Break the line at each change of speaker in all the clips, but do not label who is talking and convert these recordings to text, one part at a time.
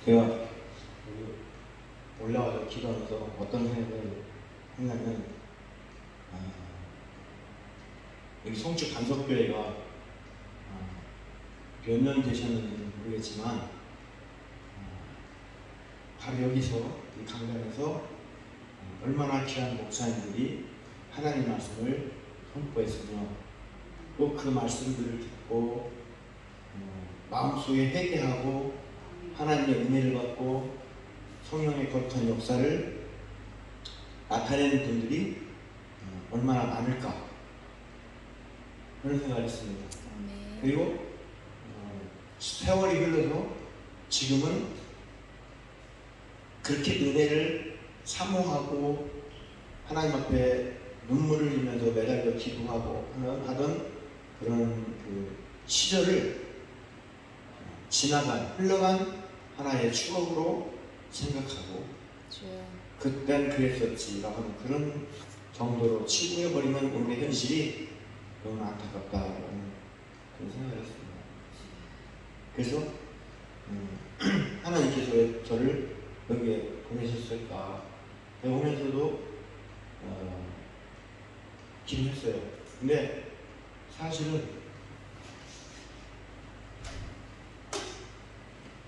제가 여기 올라와서 기도하면서 어떤 생각을 했냐면, 여기 성주 간석교회가 몇 년 되셨는지 모르겠지만 바로 여기서 이 강단에서 얼마나 귀한 목사님들이 하나님 말씀을 선포했으며 또 그 말씀들을 듣고 마음속에 회개하고 하나님의 은혜를 받고 성령의 거룩한 역사를 나타내는 분들이 얼마나 많을까 그런 생각을 했습니다. 그리고 세월이 흘러서 지금은 그렇게 은혜를 사모하고 하나님 앞에 눈물을 흘리면서 매달려 기도하고 하던 그런 그 시절을 흘러간 하나의 추억으로 생각하고 그땐 그랬었지라고 하는 그런 정도로 치부해버리면 오늘의 현실이 너무 안타깝다라는 그런 생각을 했습니다. 그래서 하나님께서 왜 저를 여기에 보내셨을까 오면서도 기도했어요. 근데 사실은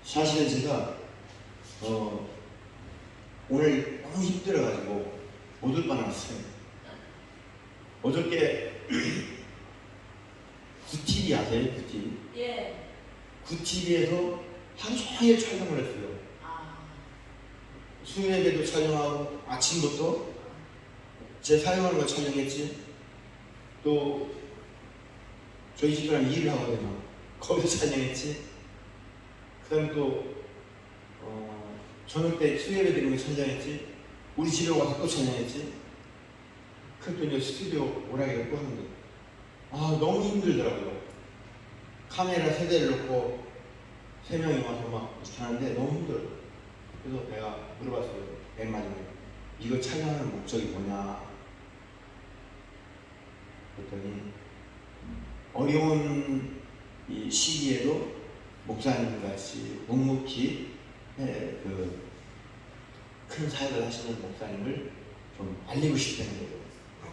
제가 오늘 너무 힘들어가지고 못 올 뻔했어요. 어저께 구TV 아세요? 구TV?
예.
구TV에서 하루 종일 촬영을 했어요. 수요예배도 촬영하고 아침부터 제 사용하는 거 촬영했지. 또 저희 집이랑 일을 하거든요. 거기서 촬영했지. 그 다음에 또 저녁 때 수요예배 드리는 거 촬영했지. 우리 집에 와서 또 촬영했지. 그것도 이제 스튜디오 오라게 또 하는데 너무 힘들더라고요. 카메라 3대를 놓고 3명이 와서 막 하는데 너무 힘들어요. 그래서 내가 물어봤어요. 맨 마지막에 이거 촬영하는 목적이 뭐냐 그랬더니 어려운 이 시기에도 목사님같이 묵묵히 큰 사역을 하시는 목사님을 좀 알리고 싶다는 거예요.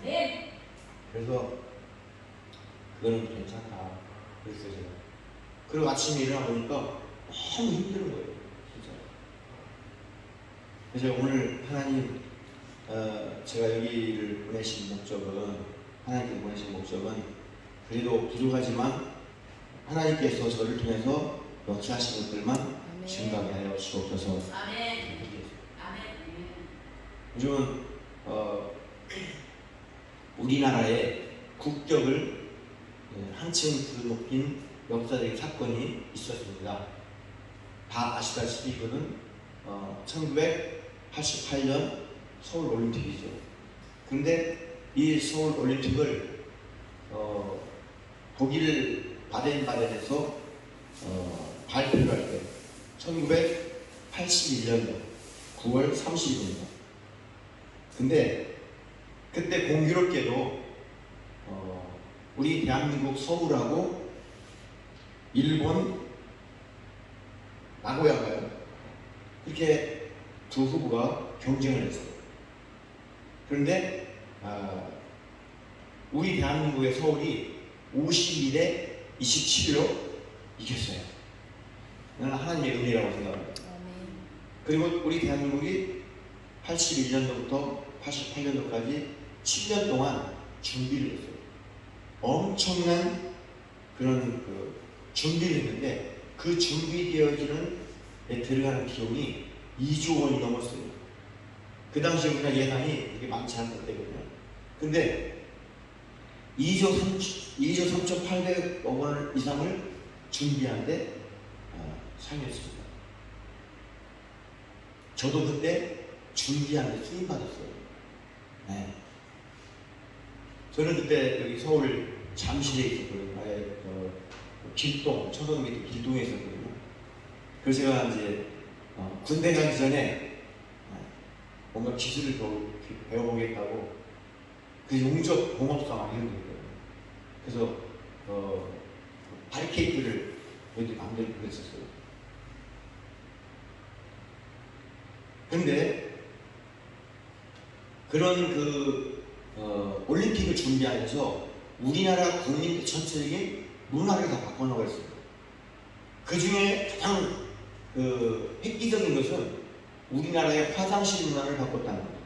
네.
그래서 그거는 괜찮다 그랬어요. 제가. 그리고 아침에 일어나 보니까 너무 힘든 거예요. 진짜. 그래서 오늘 하나님 제가 여기를 하나님께서 보내신 목적은 그래도 부족하지만 하나님께서 저를 통해서 역사하신 것들만 증가하게 하여 주옵소서.
아멘.
요즘은 우리나라의 국격을 한층 높인 역사적인 사건이 있었습니다. 다 아시다시피 이거는 1988년 서울 올림픽이죠. 근데 이 서울 올림픽을 독일 바덴바덴에서 발표를 할 때 1981년도 9월 30일입니다. 근데 그때 공교롭게도 우리 대한민국 서울하고 일본 나고야가요. 이렇게 두 후보가 경쟁을 했어요. 그런데 우리 대한민국의 서울이 51대 27로 이겼어요. 나는 하나님의 은혜라고 생각합니다. 그리고 우리 대한민국이 81년도부터 88년도까지 7년 동안 준비를 했어요. 엄청난 그런 준비를 했는데 그 준비되어지는 데 들어가는 비용이 2조 원이 넘었어요. 그 당시에 우리나라 예산이 그렇게 많지 않을 때거든요. 근데 2조 3,800억 원 이상을 준비하는데 참여했습니다. 저도 그때 준비하는데 수임받았어요. 네. 저는 그때 여기 서울 잠실에 있었거든요. 길동, 초등학교 길동에 있었거든요. 그래서 제가 이제 군대 가기 전에 뭔가 기술을 배워보겠다고 그 용접 공업사 이런 게 있거든요. 그래서 바리케이트를 여기 만들고 그랬었어요. 근데 그런 올림픽을 준비하면서 우리나라 국민 전체적인 문화를 다 바꿔놓았어요. 그 중에 가장 획기적인 것은 우리나라의 화장실 문화를 바꿨다는 거예요.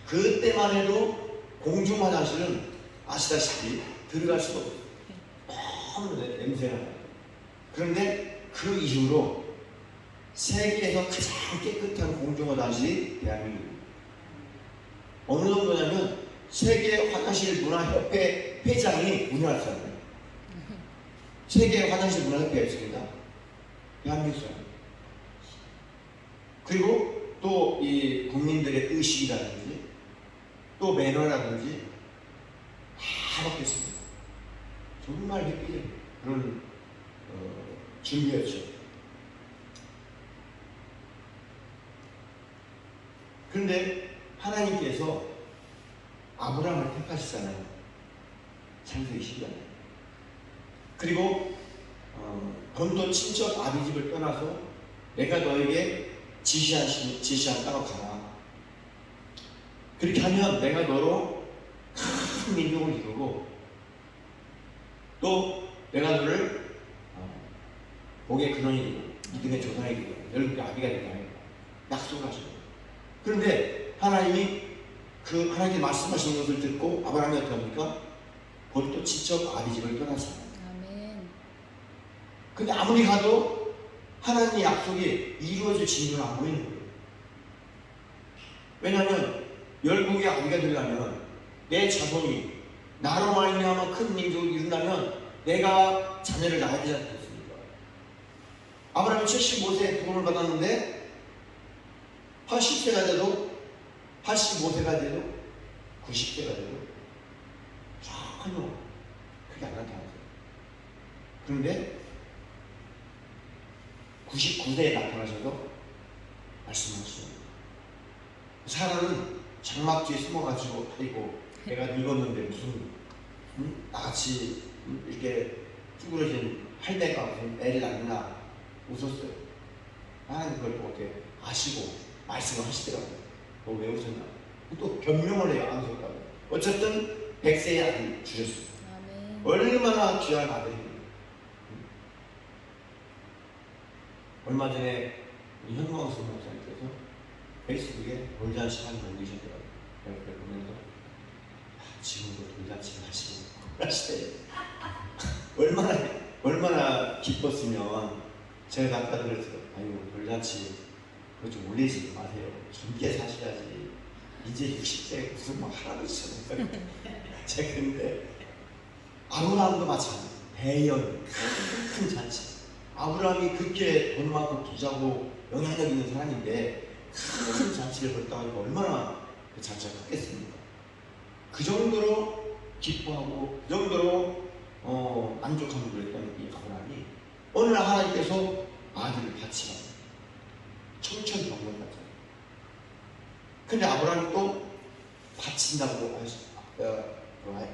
그때만 해도 공중 화장실은 아시다시피 들어갈 수가 없어요. 너무 냄새가 나요. 그런데 그 이후로 세계에서 가장 깨끗한 공중 화장실이 대한민국입니다. 어느 정도냐면 세계 화장실 문화협회 회장이 우리나라 사람이에요. 세계 화장실 문화협회가 있습니다. 대한민국 사람. 그리고 또 이 국민들의 의식이라든지 또 매너라든지 다 바뀌었습니다. 정말 획기적인 그런 준비였죠. 그런데 하나님께서 아브라함을 택하시잖아요. 창세기 12장에. 그리고 본토 친척 아비 집을 떠나서 내가 너에게 지시한 땅으로 가라. 그렇게 하면 내가 너로 큰 민족을 이루고 또 내가 너를 복의 근원이 되고 믿음의 조상이 되고 너를 아비가 되게 약속을 하셔요. 그런데 하나님이 하나님께 말씀하시는 것을 듣고 아브라함이 어떻게 합니까? 본토 친척 아비 집을 떠났어요. 근데 아무리 가도 하나님의 약속이 이루어질 진전은 안 보이는 거예요. 왜냐하면 열국의 아비가 되려면 내 자손이 나로 말미암아 큰 민족을 이룬다면 내가 자녀를 낳아야 되지 않겠습니까? 아브라함이 75세에 부름을 받았는데 80세가 돼도 85세가 돼도 90세가 돼도 전혀 그게 안 나타났어요. 그런데 99세에 나타나셔서 말씀하시죠. 사람은 장막 뒤에 숨어가지고 아이고 내가 늙었는데 무슨 나같이 이렇게 쭈그러진 할배가 무슨 애를 낳느냐 웃었어요. 하나님 그걸 보고 이렇게 아시고 말씀을 하시더라고요. 너 왜 웃었나? 또 변명을 해요. 안 웃었다고. 어쨌든 100세의 아들 주셨어요. 얼마나 귀한 아들입니다. 얼마 전에 우리 현광수 목사님께서 페이스북에 돌잔치 하는 거 올리셨더라고요. 그걸 보면서 지금도 돌잔치를 하시대요. 얼마나 기뻤으면 제가 아까 그랬어요. 아유 돌잔치 그거 좀 올리지 마세요. 젊게 사셔야지. 이제 60세 무슨 막 할아버지처럼. 제가 근데 아브라함도 마찬가지. 대연 큰 잔치. 아브라함이 그렇게 돈 많고 부자고 영향력 있는 사람인데 큰 잔치를 벌다가 얼마나 그 잔치가 컸겠습니까? 그 정도로 기뻐하고 그 정도로 만족함을 누렸던 이 아브라함이 어느 날 하나님께서 아들을 바치라. 청천벽력같아요. 근데 아브라함이 또 바친다고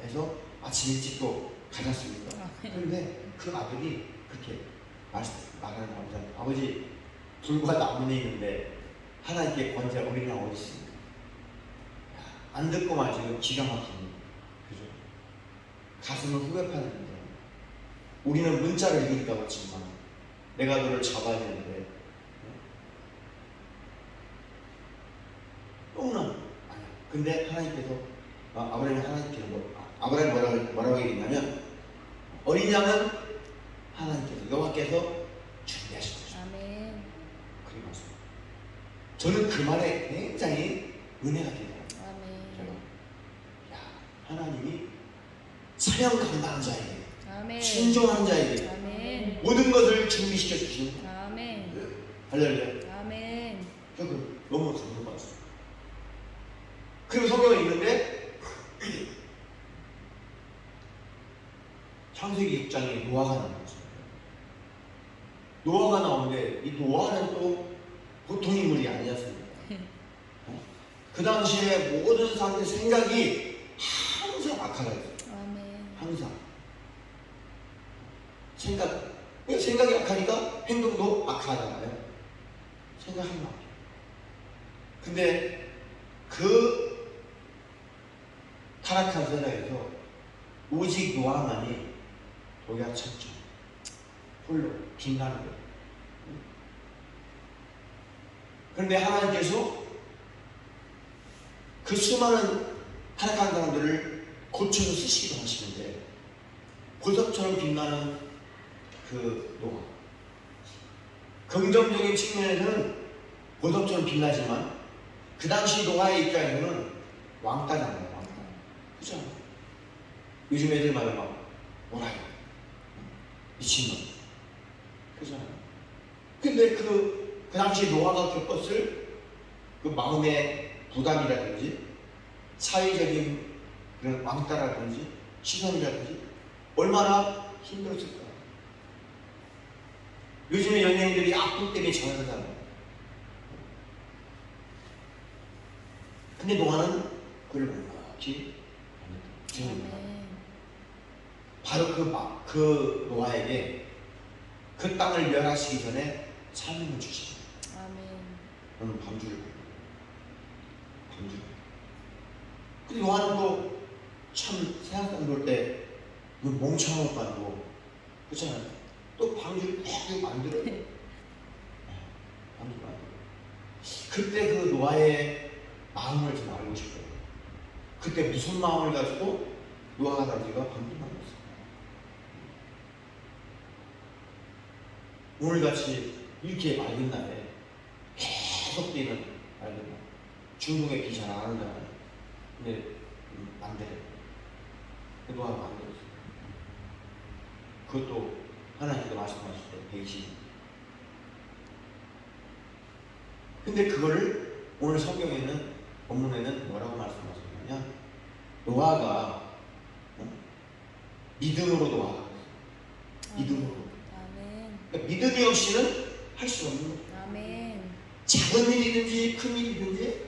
해서 아침 일찍 또 가졌습니다. 그런데 그 아들이 그렇게 말하는 겁니다. 아버지 불과 나무에 있는데 하나님께 권자 우리는 어디 있습니까? 안 듣고만 지금 기가 막힙니다. 그죠? 가슴을 후벼 파는 거죠. 우리는 문자를 읽었다고 했지만 내가 너를 잡아야 되는데 너무나 아니야. 근데 하나님께서 아브라함이 뭐라고 얘기했냐면 어린 양은 하나님께서 여호와께서 준비하신 것이다.
아멘.
그게 맞습니다. 저는 그 말에 굉장히 은혜가 되더라고요.
아멘.
하나님이 사명 감당한 자에게
아멘.
순종한 자에게
아멘.
모든 것을 준비시켜 주시는
아멘.
할렐루야.
아멘.
저는 너무 감동받았어요. 그리고 성경에 있는데 창세기 6장에 노아가 나왔어요. 노아가 나오는데 이 노아는 또 보통 인물이 아니었습니다. 그 당시에 모든 사람들의 생각이 항상 악하다였어요.
아멘.
항상 생각이 악하니까 행동도 악하잖아요. 생각하면 악해. 근데 그 타락한 세상에서 오직 노아만이 도야천천 홀로 빛나는 거예요. 그런데 하나님께서 그 수많은 타락한 사람들을 고쳐서 쓰시기도 하시는데 보석처럼 빛나는 그 노아, 긍정적인 측면에서는 보석처럼 빛나지만 그 당시 노아의 입장에서는 왕따잖아요. 왕따. 그죠? 요즘 애들 말로 막 뭐라요? 미친놈. 그죠? 근데 그 당시 노아가 겪었을 그 마음의 부담이라든지 사회적인 그런 왕따라든지 시선이라든지 얼마나 힘들었을까. 요즘에 연예인들이 악플 때문에 전화하잖아요. 근데 노아는 그걸 묵묵히 지냅니다. 바로 그 노아에게 그 땅을 멸하시기 전에 사명을 주십니다. 너는 방주를 근데 노아는 또 참 세상 볼 때 멍청한 것도 아니고 그렇잖아요. 또 방주를 막 만들어요. 방주를 만들어요. 그때 그 노아의 마음을 좀 알고 싶어요. 그때 무슨 마음을 가지고 노아가 당시가 방주를 만들었어요. 오늘같이 이렇게 맑은 날에 계속 뛰는 맑은 날, 중동에 비 잘 안 오잖아요. 근데 만들어요. 노아가 만들었어요. 그것도 하나님께서 말씀하실 때 120. 근데 그거를 오늘 성경에는 본문에는 뭐라고 말씀하셨느냐? 노아가 믿음으로 노아가 믿음으로. 그러니까 믿음이 없이는 할 수 없는 거예요.
아멘.
작은 일이든지 큰 일이든지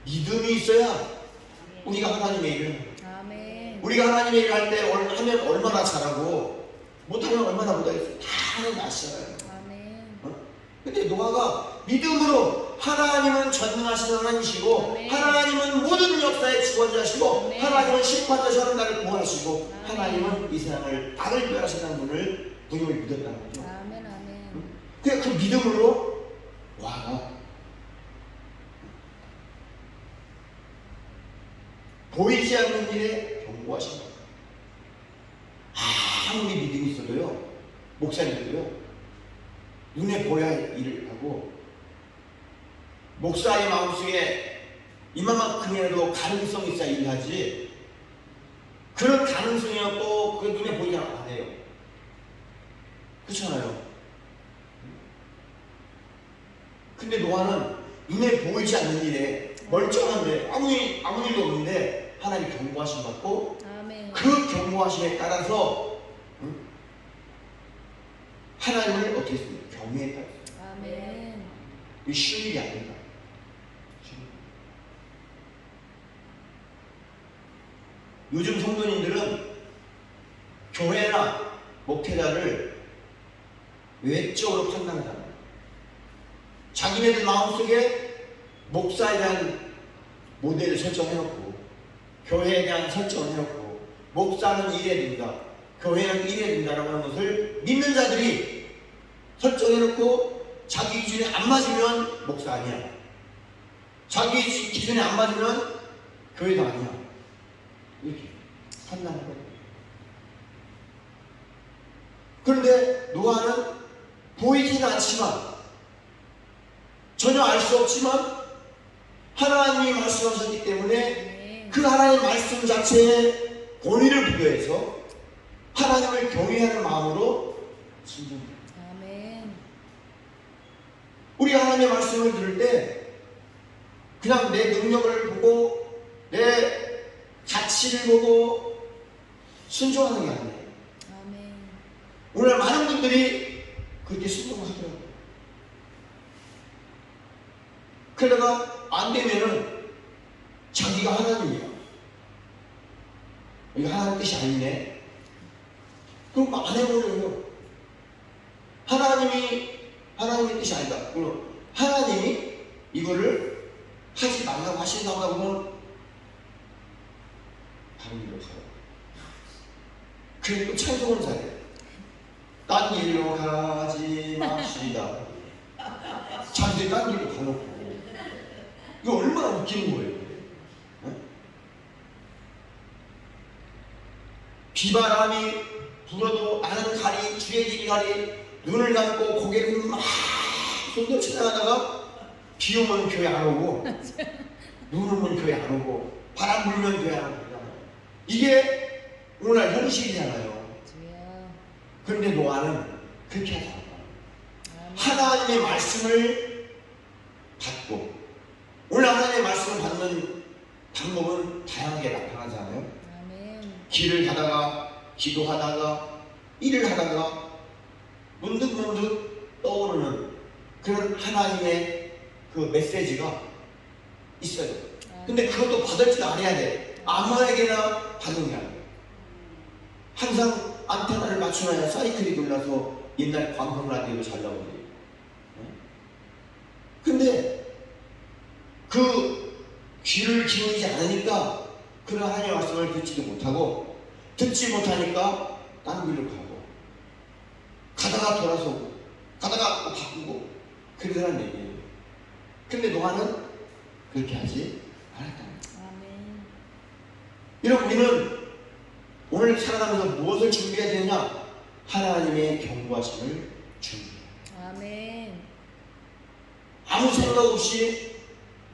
믿음이 있어야 우리가 하나님의 일을 하는 거예요.
아멘.
우리가 하나님의 일을 할 때 하면 얼마나 잘하고 못하면 얼마나 못하겠어요. 다 하나님 아시잖아요.
아멘.
근데 노아가 믿음으로 하나님은 전능하신 하나님이시고
아멘.
하나님은 모든 역사의 주권자시고
아멘.
하나님은 심판자시고 나를 구원하시고
아멘.
하나님은 이 세상을 나를 멸하시는 분을 분명히 믿었다는 거죠.
아멘. 아멘.
그 믿음으로 노아가 보이지 않는 일에 경고하신 거예요. 아무리 믿음이 있어도요, 목사님들도요, 눈에 보여야 할 일을 하고, 목사의 마음속에 이만큼이라도 가능성이 있어야 일을 하지, 그런 가능성이 없고, 그 눈에 보이지 안 해요. 그렇잖아요. 근데 노아는 눈에 보이지 않는 일에 멀쩡한데, 아무 일도 없는데, 하나님 경고하심 받고,
아멘.
그 경고하심에 따라서 하나님을 어떻게 했습니까? 경외했다.
아멘.
이게 쉬운 일이 아니다. 요즘 성도님들은 교회나 목회자를 외적으로 판단하잖아요. 자기네들 마음속에 목사에 대한 모델을 설정해놓고 교회에 대한 설정을 해놓고 목사는 이래야 된다, 교회는 이래야 된다라고 하는 것을 믿는 자들이 설정해놓고 자기 기준에 안 맞으면 목사 아니야, 자기 기준에 안 맞으면 교회도 아니야, 이렇게 판단을 해요. 그런데 노아는 보이지는 않지만 전혀 알 수 없지만 하나님이 말씀하셨기 때문에 그 하나님의 말씀 자체에 본의를 부여해서 하나님을 경외하는 마음으로 순종합니다.
아멘.
우리가 하나님의 말씀을 들을 때 그냥 내 능력을 보고 내 가치를 보고 순종하는 게 아니에요.
아멘.
오늘 많은 분들이 그렇게 순종하더라고요. 그러다가 안 되면은 자기가 하나님이야, 이거 하나님 뜻이 아니네, 그럼 안 해버려요. 하나님의 뜻이 아니다. 그럼 하나님이 이거를 하지 말라고 하신다고 하면 다른 길로 가요. 그리고 찬송을 잘해요. 딴 길로 가지 맙시다. 자기들이 딴 길로 가놓고. 이거 얼마나 웃기는 거예요. 네? 비바람이 불어도 나는 가리, 주의 길이 가리, 눈을 감고 고개를 막 손들어 지나가다가 비 오면 교회 안 오고, 눈 오면 교회 안 오고, 바람 불면 교회 안 오고. 이게 오늘날 현실이잖아요. 그런데 노아는 그렇게 하지 않아요. 하나님의 말씀을 받고, 오늘 하나님의 말씀을 받는 방법은 다양하게 나타나잖아요. 길을 가다가, 기도하다가, 일을 하다가 문득문득 떠오르는 그런 하나님의 그 메시지가 있어요. 근데 그것도 받을 줄 알아야 돼. 아무에게나 받는 게 아니에요. 항상 안테나를 맞춰놔야 사이클이 돌려서 옛날 광학 라디오도 잘 나오거든요. 근데 그 귀를 기울이지 않으니까 그런 하나님의 말씀을 듣지도 못하고, 듣지 못하니까 딴 길로 가고, 가다가 돌아서고, 가다가 또 바꾸고, 그러라는 얘기예요. 근데 노아는 그렇게 하지 않았다. 여러분, 우리는 오늘 살아가면서 무엇을 준비해야 되느냐? 하나님의 경고하심을 준비해요.
아멘.
아무 생각 없이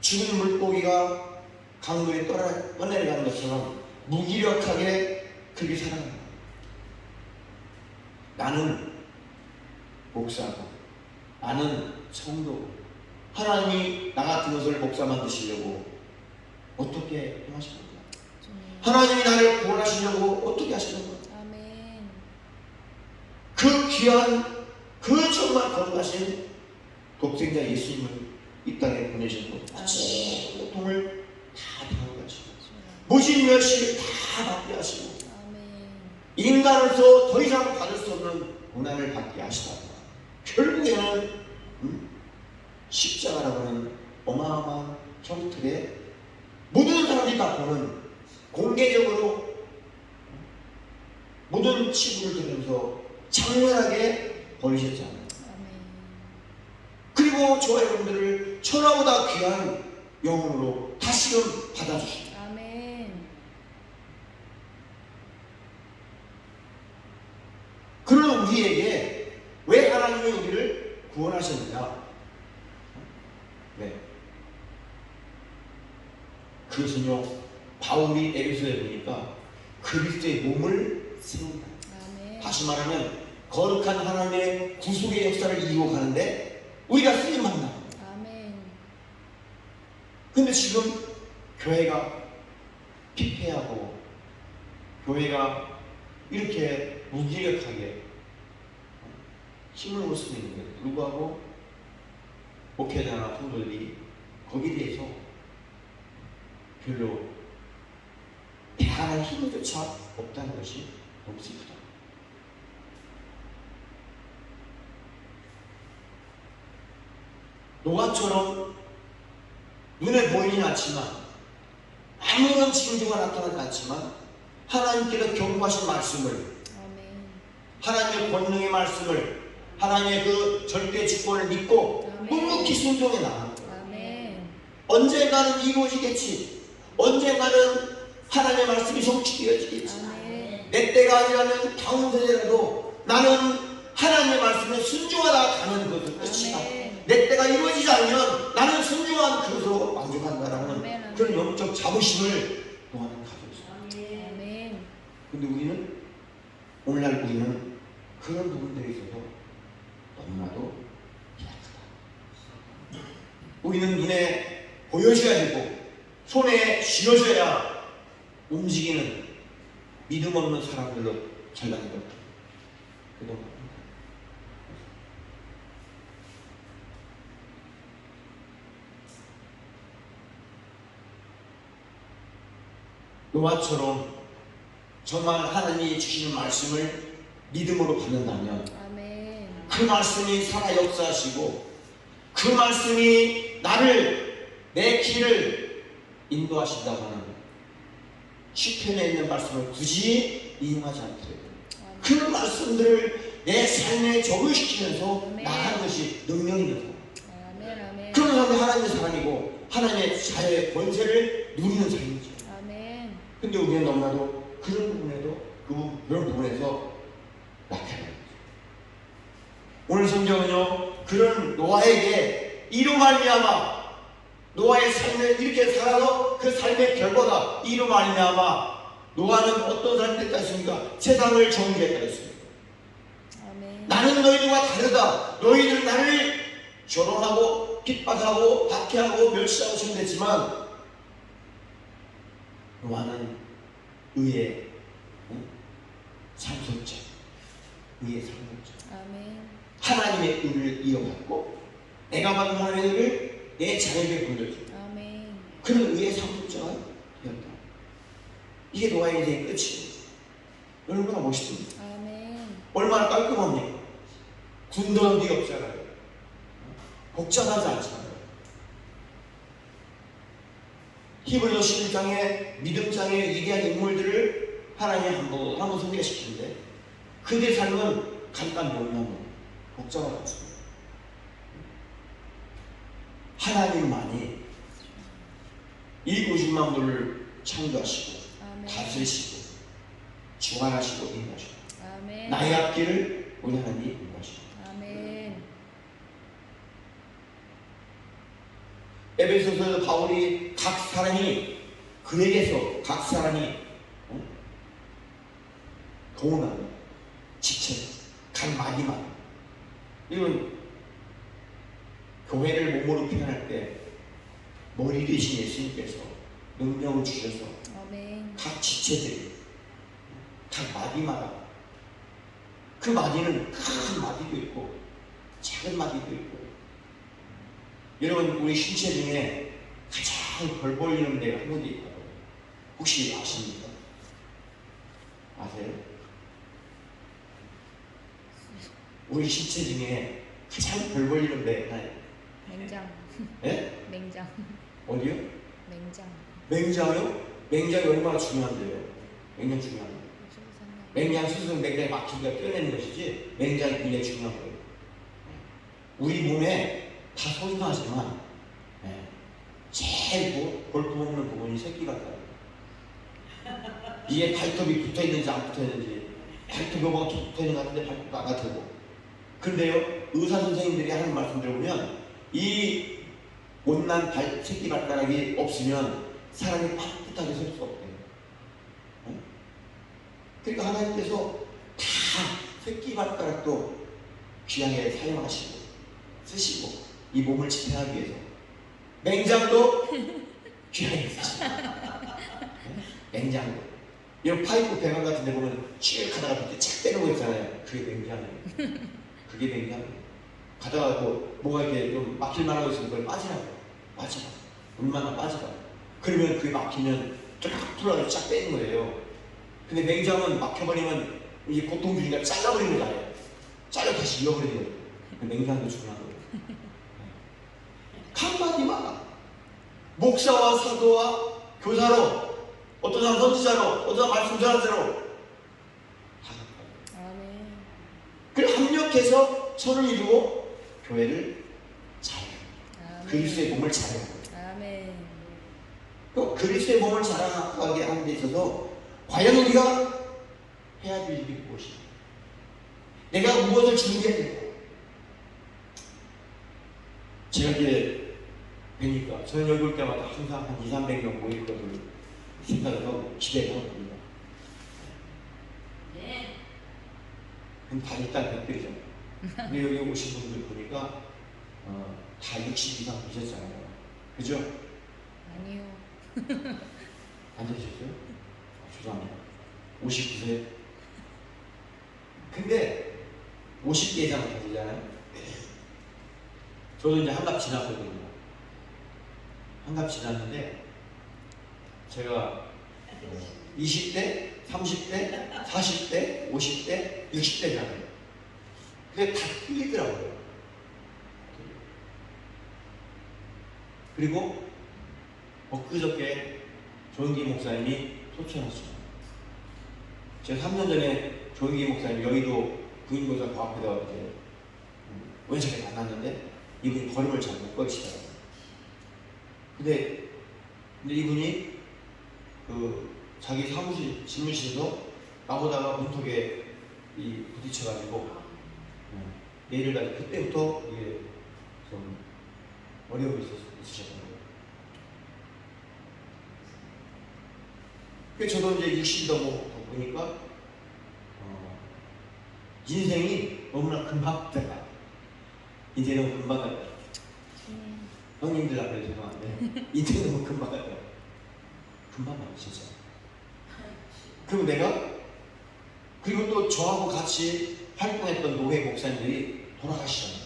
죽은 물고기가 강물에 떠내려가는 것처럼 무기력하게 그렇게 살아가는 거예요. 나는 목사고, 나는 성도고, 하나님이 나 같은 것을 목사 만드시려고 어떻게 하시는 거야? 하나님이 나를 구원하시려고 어떻게 하시는 거야?
아멘.
그 귀한, 그 정말 거룩하신 독생자 예수님을 이 땅에 보내셔서 모든 고통을 다 당하게 하시고, 모진 멸시를 다 받게 하시고, 인간으로서 더 이상 받을 수 없는 고난을 받게 하시다가 결국에는 십자가라고 하는 어마어마한 형틀에 모든 사람들이 다 보는, 공개적으로 모든 치부를 들으면서 장렬하게 버리셨잖아요. 그리고 저와 여러분들을 천하보다 귀한 영혼으로 다시금 받아주십니다.
아멘.
그런 우리에게 왜 하나님이 우리를 구원하셨느냐? 네. 그것은요, 바울이 에베소에 보니까 그리스도의 몸을 세운다. 다시 말하면 거룩한 하나님의 구속의 역사를 이루어 가는데 우리가 쓰임한다. 근데 지금 교회가 피폐하고 교회가 이렇게 무기력하게 힘을 못 쓰고 있는 거예요. 불구하고 목회자나 성도들이 거기에 대해서 별로 대안할 힘조차 없다는 것이 너무 슬프다. 노아처럼 눈에 보이진 않지만, 아무런 징조가 나타나지 않지만 하나님께서 경고하신 말씀을, 하나님의 권능의 말씀을, 하나님의 그 절대 주권을 믿고 묵묵히 순종해 나가는 거예요. 언젠가는 이루어지겠지. 언젠가는 하나님의 말씀이 성취되어지겠지. 내 때가 아니라면 다음 세대라도 나는 하나님의 말씀에 순종하다 가는 것은 끝이다. 내 때가 이루어지지 않으면 나는 순종한 그것으로 만족한다라는 그런 영적 자부심을 노아는 가지고 있습니다. 근데 우리는, 오늘날 우리는 그런 부분들에 있어서 너무나도 약하다. 우리는 눈에 보여줘야 되고 손에 쥐어줘야 움직이는 믿음 없는 사람들로 잘나는 것 같아요. 그동안 노아처럼 정말 하나님이 주시는 말씀을 믿음으로 받는다면 그 말씀이 살아 역사하시고 그 말씀이 나를 내 길을 인도하신다고는 시편에 있는 말씀을 굳이 인용하지 않더라도 그 말씀들을 내 삶에 적용시키면서 나가는 것이 능력 있는 사람. 그런 사람이 하나님의 사람이고 하나님의 자유의 권세를 누리는 삶이죠. 근데 우리는 너무나도 그런 부분에도 그런 부분에서 약해요. 오늘 성경은요, 그런 노아에게 이로 말미암아 노아의 삶을 이렇게 살아서 그 삶의 결과가 이로 말미암아 노아는 어떤 사람이 됐다 했습니까? 세상을 정죄했다 했습니다. 나는 너희들과 다르다. 너희들 나를 조롱하고 핍박하고 박해하고 멸시하고 생겼지만 노아는 의의 상속자, 의의 상속자. 하나님의 의를 이어받고 내가 받은 하나님의 의를 내 자녀에게 보여줘. 그런 의의 상속자가 되었다. 이게 노아의 인생의 끝이에요. 얼마나 멋있습니까? 얼마나 깔끔합니까? 군더더기 없잖아요. 복잡하지 않잖아요. 히브리서 11장의 믿음장의 위대한 인물들을 하나님이 한번 소개시키는데 그들의 삶은 간단 명료하고 복잡하지 않습니다. 하나님만이 이 우주 만물을 창조하시고 다스리시고 주관하시고 인도하시고 나의 앞길을 우리 하나님이 인도하시고 에베소서 바울이 각 사람이 그에게서 각 사람이 거운한 지체 각 마디만 이건 교회를 몸으로 표현할 때 머리 대신 예수님께서 능력을 주셔서 각 지체들이 각 마디마다 그 마디는 큰 마디도 있고 작은 마디도 있고 여러분 우리 신체 중에 가장 벌 벌리는 데가 한 군데 있거든요. 혹시 아십니까? 아세요? 우리 신체 중에 가장 벌 벌리는 데 하나요?
맹장.
네?
맹장.
어디요?
맹장.
맹장이요? 맹장이 얼마나 중요한데요? 맹장 중요한데. 맹장 수술은 맹장이 막히기가 떼어내는 것이지 맹장이 굉장히 중요한 거예요. 우리 몸에 다 소중하지만 제일 볼품 없는 부분이 새끼발가락. 이게 발톱이 붙어있는지 안 붙어있는지 발톱이 뭐가 붙어있는 것 같은데 발톱도 안 같고 그런데요 의사 선생님들이 하는 말씀 들어보면 이 못난 새끼발가락이 없으면 사람이 빳빳하게 설 수가 없대요. 그러니까 하나님께서 다 새끼발가락도 귀하게 사용하시고 쓰시고 이 몸을 지탱하기 위해서 맹장도 귀하게 쓰시고 맹장도 이 파이프 배관 같은 데 보면 쭉 가다가 밑에 착 빼는 거 있잖아요. 그게 맹장이에요. 그게 맹장이에요. 가다가 뭐가 이렇게 좀 막힐만한 거 있으면 그걸 빠지라고 빠지라 물만 빠지라 그러면 그게 막히면 쫙 풀어가지고 쫙 빼는 거예요. 근데 맹장은 막혀버리면 이게 고통 주니까 잘라버리는 거잖아요. 잘라 다시 이어버리는 거예요. 맹장도 중요한 거예요. 한마디만 목사와 사도와 교사로 어떤 사람 선지자로 어떤 사람 말씀 전하자로 그걸 합력해서 선을 이루고 교회를 잘해요. 그리스도의 몸을 잘해요. 또 그리스도의 몸을 자라나게 하는 데 있어서 과연 우리가 해야 될 일이 무엇이냐 내가 무엇을 준비해야 될까 제가 이제 뵈니까 저는 여기 올 때마다 항상 한 200~300명 모일 것을 생각을 하고 기대를 하고 있습니다. 다 일단 백들이잖아요. 근데 여기 오신 분들 보니까 다 60 이상 되셨잖아요. 그죠?
아니요.
안 되셨어요? 죄송합니다. 59세. 근데 50대 이상 되잖아요. 저도 이제 한갑 지났거든요. 한갑 지났는데 제가 20대, 30대, 40대, 50대, 60대잖아요. 근데 다 틀리더라고요. 그리고 엊그저께 조영기 목사님이 소천하셨습니다. 제가 3년 전에 조영기 목사님 여의도 부인교사 그 앞에다 이제 원샷에 만났는데 이분이 걸음을 잘 못 걸으시더라고요. 근데 이분이 그 자기 사무실 집무실에서 나오다가 문턱에 부딪혀가지고 내일을 가지고 그때부터 이게 좀 어려움이 있으셨던 거예요. 그 저도 이제 60이 넘어 보니까 인생이 너무나 금방 갔다. 인생이 너무 금방 갔다. 형님들 앞에 죄송한데 인생이 너무 금방 갔다. 금방 가요 진짜. 그리고 내가 그리고 또 저하고 같이 활동했던 노회 목사님들이 돌아가시잖아요.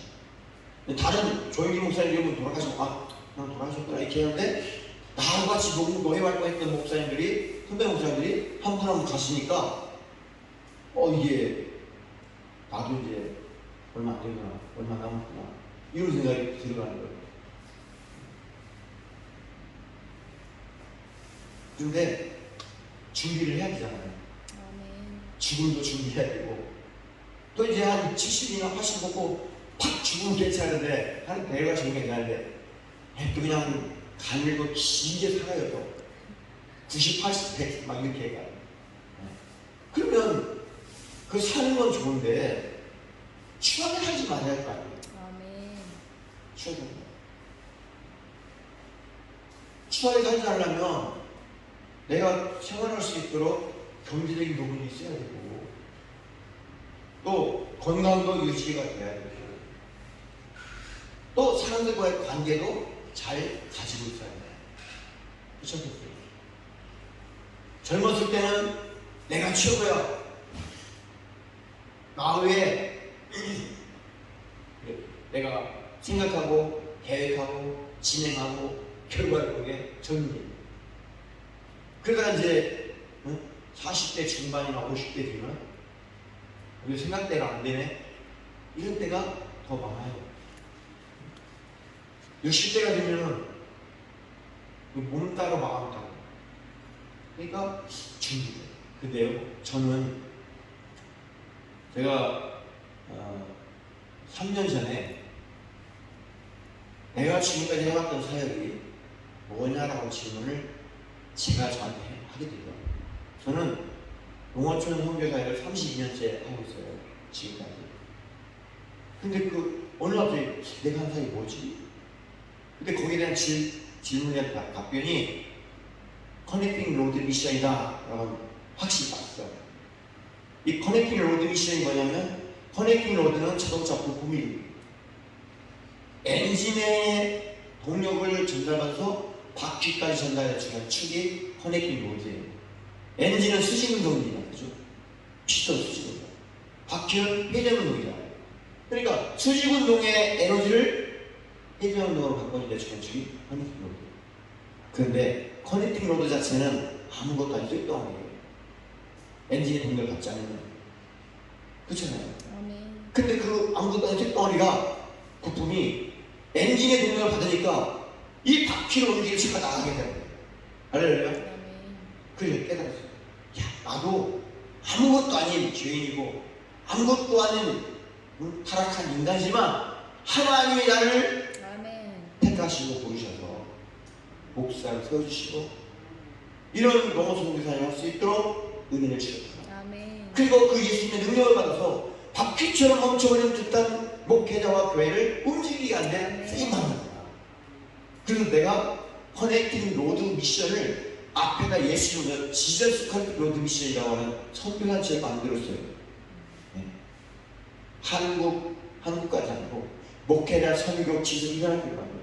다른 조영기 목사님들은 돌아가셨고 난 돌아가셨구나 이렇게 하는데 나하고 같이 노회 활동했던 목사님들이 선배 목사님들이 한 분 한 분 가시니까 이게 나도 이제 얼마 안 되구나 얼마 남았구나 이런 생각이 들어가는 거예요. 근데 준비를 해야 되잖아요. 죽음도 준비해야 되고 또 이제 한 70이나 80 먹고 팍 죽으면 괜찮은데 한 100가 죽으면 괜찮은데 또 그냥 가늘고 길게 살아요. 또 90, 80, 100 막 이렇게 해가요. 그러면 그 사는 건 좋은데 추하게 살지 말아야 할 거 아니에요. 추하게 살지 않으려면 내가 생활할 수 있도록 경제적인 부분이 있어야 되고 또 건강도 유지가 돼야 되고 또 사람들과의 관계도 잘 가지고 있어야 돼. 그렇겠어요. 젊었을 때는 내가 최고야. 나 외에 내가 생각하고 계획하고 진행하고 결과를 보게 젊은. 그러다가 이제 40대 중반이나 50대 되면 우리 생각대로 안 되네. 이런 때가 더 많아요. 60대가 되면은 몸 따로 마음 따로. 그러니까 준비돼. 근데요, 저는 제가 3년 전에 내가 지금까지 해왔던 사역이 뭐냐라고 질문을 제가 저한테 하게 되더라고요. 저는 농어촌 선교사역을 32년째 하고 있어요. 지금까지. 근데 어느 날에 내가 한 사역이 뭐지? 근데 거기에 대한 질문에 답변이 커넥팅 로드 미션이다 라고 확실히 봤어요. 이 커넥팅 로드 미션이 뭐냐면 커넥팅 로드는 자동차 부품이 엔진의 동력을 전달하면서 바퀴까지 전달해주는 축이 커넥팅 로드예요. 엔진은 수직 운동입니다. 그죠? 피스톤 수직 운동. 바퀴는 회전 운동이다. 그러니까 수직 운동의 에너지를 회전 운동으로 바꿔주는 축이 커넥팅 로드. 그런데 커넥팅 로드 자체는 아무것도 아니고 쇳덩어리예요. 엔진의 동력을 받지 않으면. 그렇잖아요. 근데 그 아무것도 아니고 쇳덩어리가 부품이 엔진의 동력을 받으니까 이 바퀴를 움직이는 차가 나가게 되는 거예요. 알려요? 그래서 깨달았어요. 야, 나도 아무것도 아닌 죄인이고 아무것도 아닌 타락한 인간이지만 하나님이 나를 택하시고 부르셔서 목사를 세워주시고 이런 농어촌 교사를 할 수 있도록 은혜를 주셨다. 그리고 그 예수님의 능력을 받아서 바퀴처럼 멈춰버리는 듯한 목회자와 교회를 움직이게 한 데 쓰임받는다. 그래서 내가 커넥팅 로드 미션을 앞에다 예수님을 지저스 커넥팅 로드 미션이라고 하는 선교단체를 만들었어요. 네. 한국까지 아니고 목회자 선교 지수 이사를 만들었어요.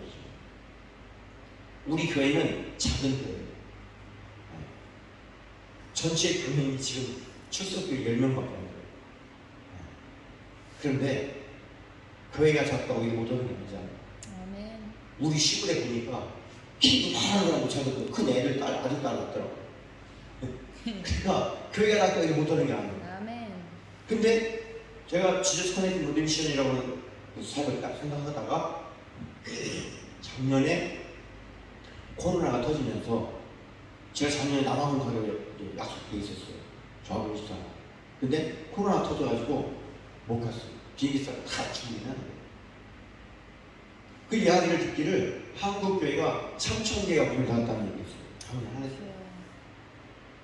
우리 교회는 작은 교회예요. 네. 전체 교회인이 지금 출석교회 10명밖에 안 돼요. 네. 그런데 교회가 작다고 이게 못 오는 게 아니잖아요. 우리 시골에 보니까 키도 많은 사람 못 찾아도 큰 애들 아들 딸 같더라고요. 그러니까 교회가 작다고 이게 못 오는 게 아니에요. 근데 제가 지저스 커넥팅 로드 미션이라고 하는 사역을 딱 생각하다가 작년에 코로나가 터지면서 제가 작년에 남아공 가기로 약속돼 있었어요. 저하고 24일. 근데 코로나 터져가지고 못 갔어요. 비행기값 다 준비는. 그 이야기를 듣기를 한국교회가 3,000개가 문을 닫았다는 얘기였어요. 작년에 한 해서.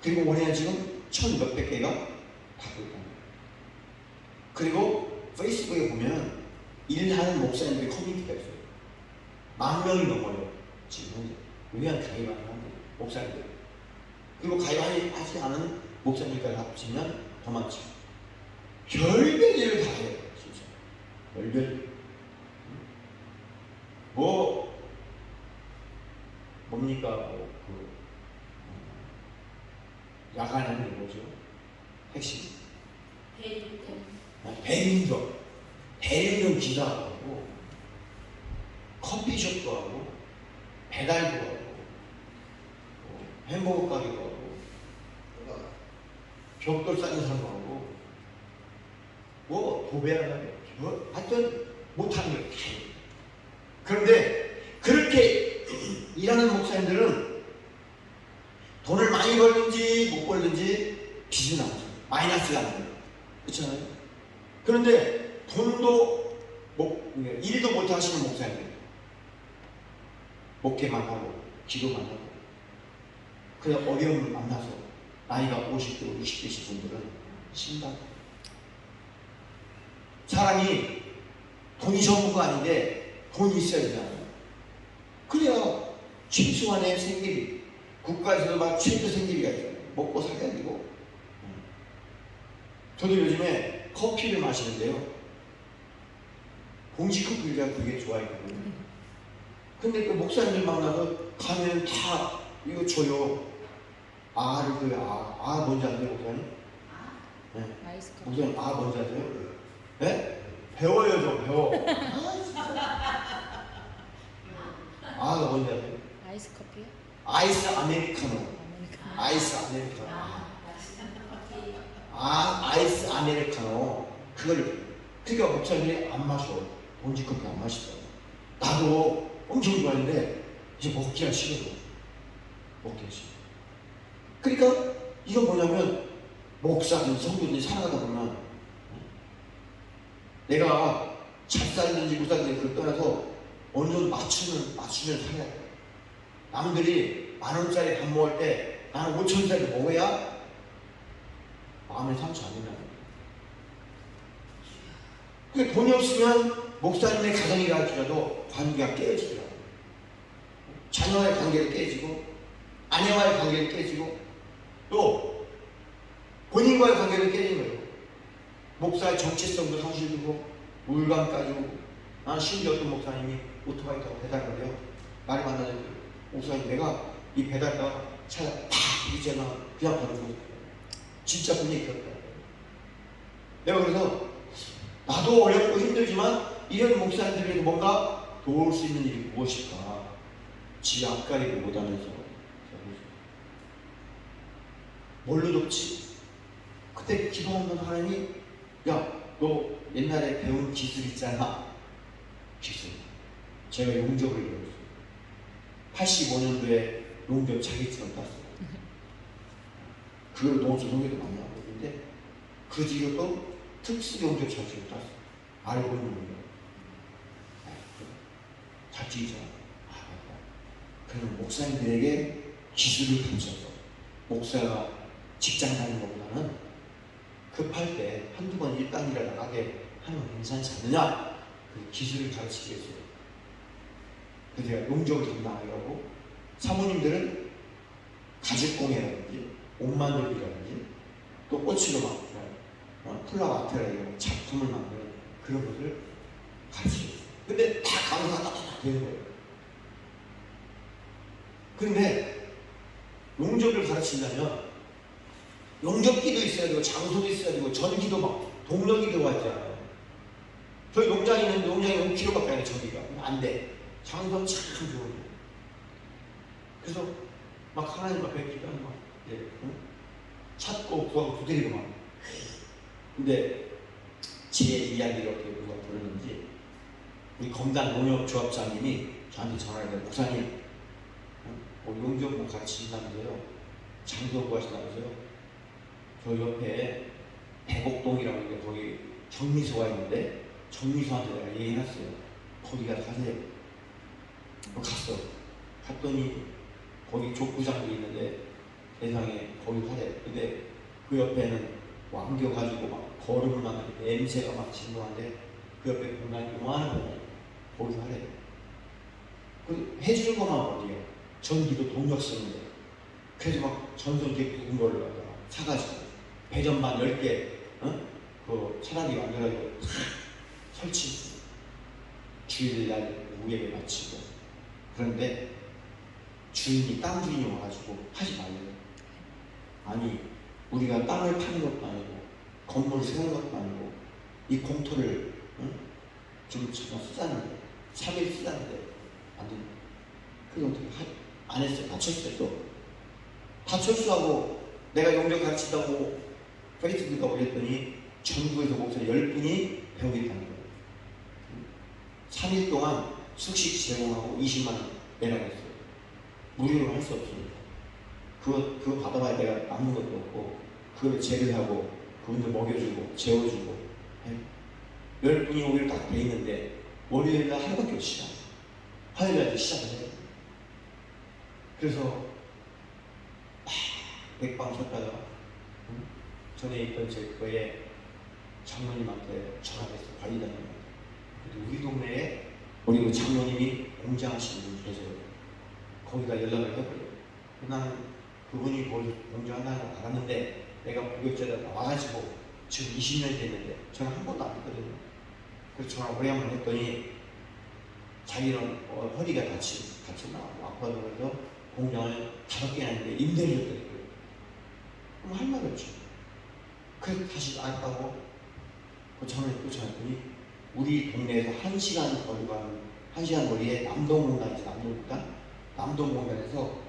그리고 올해는 지금 1,몇백 개가 닫고 있다는 거예요. 그리고 페이스북에 보면 일하는 목사님들의 커뮤니티가 있어요. 10,000명이 넘어요. 지금 현재. 왜냐하면 가입하는 사람들, 목사님들. 그리고 가입하지 않은 목사님들까지 합치면 더 많죠. 별별 일을 다 해요. 진짜. 별별. 뭡니까? 야간에는 뭐죠? 핵심. 대리운전 기사도 하고, 커피숍도 하고, 배달도 하고, 햄버거 가게도 하고, 벽돌 쌓는 사람도 하고, 도배하는 거, 하여튼 못하는 게 다 해요. 그런데 그렇게 일하는 목사님들은 돈을 많이 벌든지 못 벌든지 빚은 안 져요. 마이너스가 안 돼요. 그렇잖아요? 그런데 일도 못 하시는 목사님들, 목회만 하고 기도만 하고 그냥 어려움을 만나서 나이가 50대, 60대신 분들은 심각. 사람이 돈이 전부가 아닌데 돈이 있어야 되잖아요. 그래야 최소한의 생계비, 국가에서도 막 최저 생계비가 있어요. 먹고 살아야 되고. 저도 요즘에 커피를 마시는데요. 봉지 커피를 제가 되게 좋아했거든요. 근데 그 목사님들 만나서 가면 다 이거 줘요. 뭔지 아세요, 목사님? 네.
아이스 커피.
목사님, 뭔지 아세요? 네? 배워요, 좀 배워. 뭔지 아세요?
아이스 커피요?
아이스 아메리카노. 아이스 아메리카노. 아이스 아메리카노. 그러니까 목사님이 안 마셔. 봉지 커피 안 마시더라고. 나도 엄청 좋아했는데 이제 먹기가 싫어져. 먹기가 싫어. 그러니까 이건 뭐냐면 목사님, 성도들이 살아가다 보면 내가 잘 살는지 못 살는지 그걸 떠나서 어느 정도 맞추면 살아야 돼. 남들이 10,000원짜리 밥 먹을 때 나는 5,000원짜리 먹어야 마음에 상처 안 된다. 그 돈이 없으면 목사님의 가정이 갈지라도 관계가 깨지더라고요. 자녀와의 관계가 깨지고 아내와의 관계가 깨지고 또 본인과의 관계가 깨지는 거예요. 목사의 정체성도 상실되고 우울감까지 오고. 난 심지어 어떤 목사님이 오토바이 타고 배달을 해요. 나를 만나는데 목사님, 내가 이 배달가 차에 팍 이제나 그냥 버려주고 진짜 그런 얘기 들었다. 내가 그래서 나도 어렵고 힘들지만 이런 목사님들에게 뭔가 도울 수 있는 일이 무엇일까? 지 앞가리고 못하면서 뭘로 돕지? 그때 기도하면 하나님이 너 옛날에 배운 기술 있잖아. 기술. 제가 용접을 배웠어요. 85년도에 용접 자격증을 땄어요. 그걸 농업소 농협도 많이 하고 있는데 그 뒤로 또 특수 용접 자격증을 땄어요. 알고 있는 거예요. 자격증이잖아. 맞다. 그럼 목사님들에게 기술을 가르쳐서 목사가 직장 다니는 것보다는 급할 때 한두 번 일당이라 나가게 하면 괜찮지 않느냐? 그 기술을 가르치겠어요. 그래서 제가 용접을 담당하게 하고 사모님들은 가죽공예라든지 옷 만들기라든지 또 꽃으로 막 플라워 아트라든지 작품을 만드는 그런 것을 가르치겠어요. 근데 다 강사가 다 되는 거예요. 그런데 용접을 가르친다면 용접기도 있어야 되고 장소도 있어야 되고 전기도 막 동력기도 있잖아요. 저희 농장에 있는데 농장에 5km밖에 안 돼. 전기가 안 돼. 장소는 참 좋은데. 그래서 막 하나님 앞에 기도하는 막 찾고 구하고 두드리고 막. 근데 제 이야기를 어떻게 누가 들었는지 우리 검단 농협조합장님이 저한테 전화를 해서 목사님 용접목 가르치신다면서요. 장교부 하신다면서요. 저 옆에 대곡동이라고 있는데 거기 정미소가 있는데 정미소한테 내가 얘기해놨어요. 거기 가세요. 갔어. 갔더니 거기 족구장도 있는데 세상에 거기 가래. 근데 그 옆에는 왕겨가지고 막 거름을 만드는 냄새가 막 진동한데 그 옆에 공간이 요만한 공간 거기 하래. 그 해주는 것만 어디요? 전기도 동력 쓰는데. 그래서 막 전선기 굵은 걸로 갖다가 사가지고 배전반 10개 그 차라리 만들어가지고 설치했어. 주일날 우예배 마치고. 그런데 주인이 땅 주인이 와가지고 하지 말래요. 아니 우리가 땅을 파는 것도 아니고 건물을 세우는 것도 아니고 이 공터를 좀 쓰자는데 3일 쓰자는데 안 된다. 그래서 어떻게 안 했어요. 다 철수했어. 다 철수하고 내가 용접 가르친다고 페이스북에 올렸더니 전국에서 목사 10분이 배우겠다는 거예요. 3일 동안 숙식 제공하고 20만 원 내라고 했어요. 무료로 할 수 없으니까. 그거 받아봐야 내가 남는 것도 없고 그걸 재배하고 그분들 먹여주고 재워주고 10분이 오기로 딱 돼 있는데 월요일날 하루밖에 없이 화요일날 시작을 해요. 그래서 백방 섰다가 전에 있던 제 거에 장로님한테 전화를 해서 관리자님한테 우리 동네에 우리 장로님이 공장하시는 분이 계세요. 거기다 연락을 해버려요. 나는 그분이 거기서 공장한다는 걸 알았는데 내가 목욕제다 와가지고 지금 20년이 됐는데 저는 한 번도 안 했거든요. 그래서 전화 오래 한번 했더니 자기는 허리가 다쳤나 아파서 그래서 공장을 5개나 했는데 임대를 줬더라고요. 그럼 할 말이 없죠. 그래서 다시 나갔다고 그 전화에 또 전화했더니 우리 동네에서 1시간 거리에 남동공단에서 남동공단에서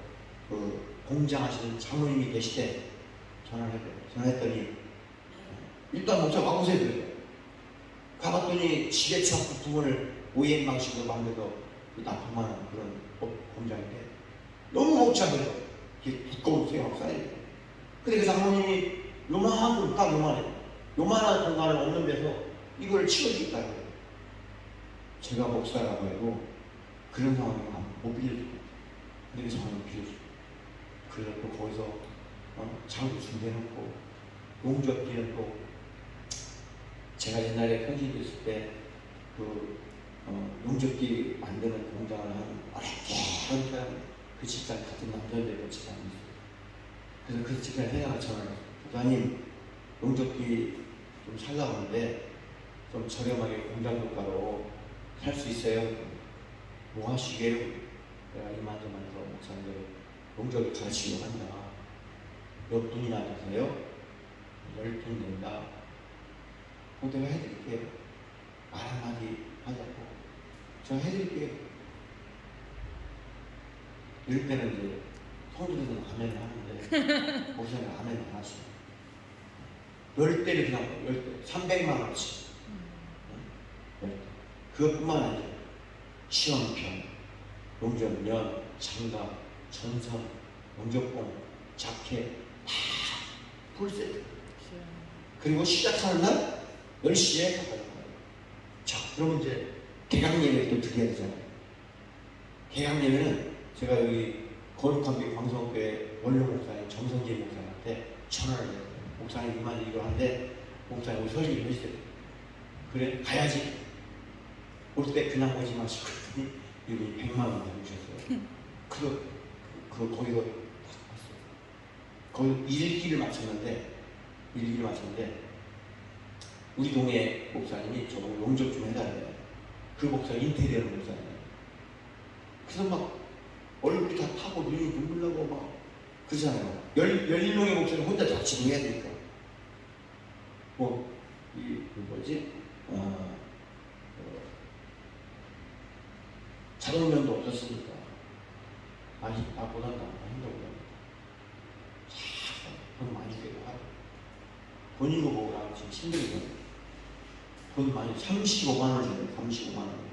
그 공장하시는 장로님이 계시대. 전화했더니 일단 목사 와보세요. 그래요. 가봤더니 지게차 부품을 OEM 방식으로 만들어서 납품하는 그런 공장인데 너무 복잡해요. 이게 두꺼운 쇠가 쌓여요. 근데 그 장로님이 요만큼 딱 요만한 공간을 없는 데서 이걸 치워주겠다 해요. 제가 목사라고 해도 그런 상황이면 못 빌려줘요. 근데 그 상황을 빌려줘요. 그래서 또 거기서 장도 준비해놓고 용접기는 또 제가 옛날에 편집을 했을 때 그 용접기 만드는 공장을 한 어렵게 그 집사람 같은 남자들 집사람이 있어요. 그래서 그 집사람 생각을 전화했어요. 부장님 용접기 좀 살라고 하는데 좀 저렴하게 공장 효과로 살 수 있어요? 뭐 하시게요? 내가 이만저만해서 목사님들 용접을 가르치려고 한다. 몇 분이나 되세요? 10분 된다. 그럼 내가 해드릴게요. 말 한마디 하자고. 제가 해드릴게요. 이럴 때는 이제 성도들은 아멘을 하는데 목사님 아멘 안 하시죠. 10대를 그냥 10대 300만 원치. 그것뿐만 아니라 시험편, 용접면, 장갑, 전선, 용접봉, 자켓 다 풀세트. 그리고 시작하는 날 10시에 가까이 가요. 자, 그러면 이제 개강 예배를 또 드려야 되잖아요. 개강 예배는 제가 여기 거룩한 교 광성교회 원로 목사님 정성재 목사님한테 전화를 해요. 목사님 이만 이거 하는데 목사님 우리 설교를 해주세요. 그래 가야지. 올 때 그냥 오지 마시고 그랬더니 여기 100만 원 주셨어요. 거기서 딱 봤어요. 거기 일기를 마쳤는데 우리 동네 목사님이 저보고 용접 좀 해달래요. 그 목사님 인테리어 목사님이에요. 그래서 막 얼굴이 다 타고 눈이 눈물 나고 막 그러잖아요. 11명의 목사님 혼자 다 지도해야 되니까 자동면도 없었으니까 나보다 힘들고 돈 많이 쓰고 하고 본인 거 보고 나 지금 힘들거든. 돈 많이 35만 원 주네. 35만 원.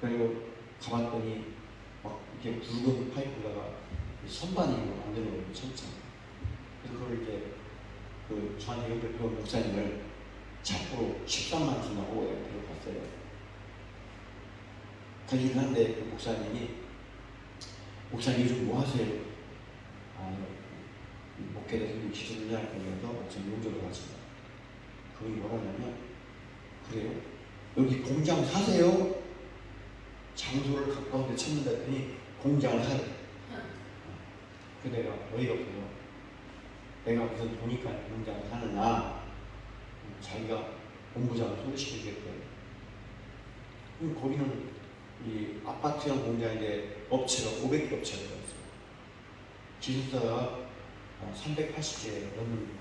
그리고 가봤더니 막 이렇게 굵은 파이프에다가 선반으로 만드는 거예요, 천장. 그래서 그걸 이제 그 저한테 옆에 배운 목사님을 자꾸 13만 준다고 데려갔어요. 그 일을 하는데 그 목사님 요즘 뭐 하세요? 목회에서 기술을 해야 하면서 지금 용접을 하십니다. 그분이 뭐라 하냐면, 그래요? 여기 공장 사세요? 장소를 가까운 데 찾는다 했더니 공장을 사요. 그 내가 어이가 없어요. 내가 무슨 보니까 공장을 사느냐, 자기가 본부장을 소개시키겠대요. 그럼 거기는 이 아파트형 공장인데 업체가 500개 업체가 들어있어요. 기술사가 380개 넘는.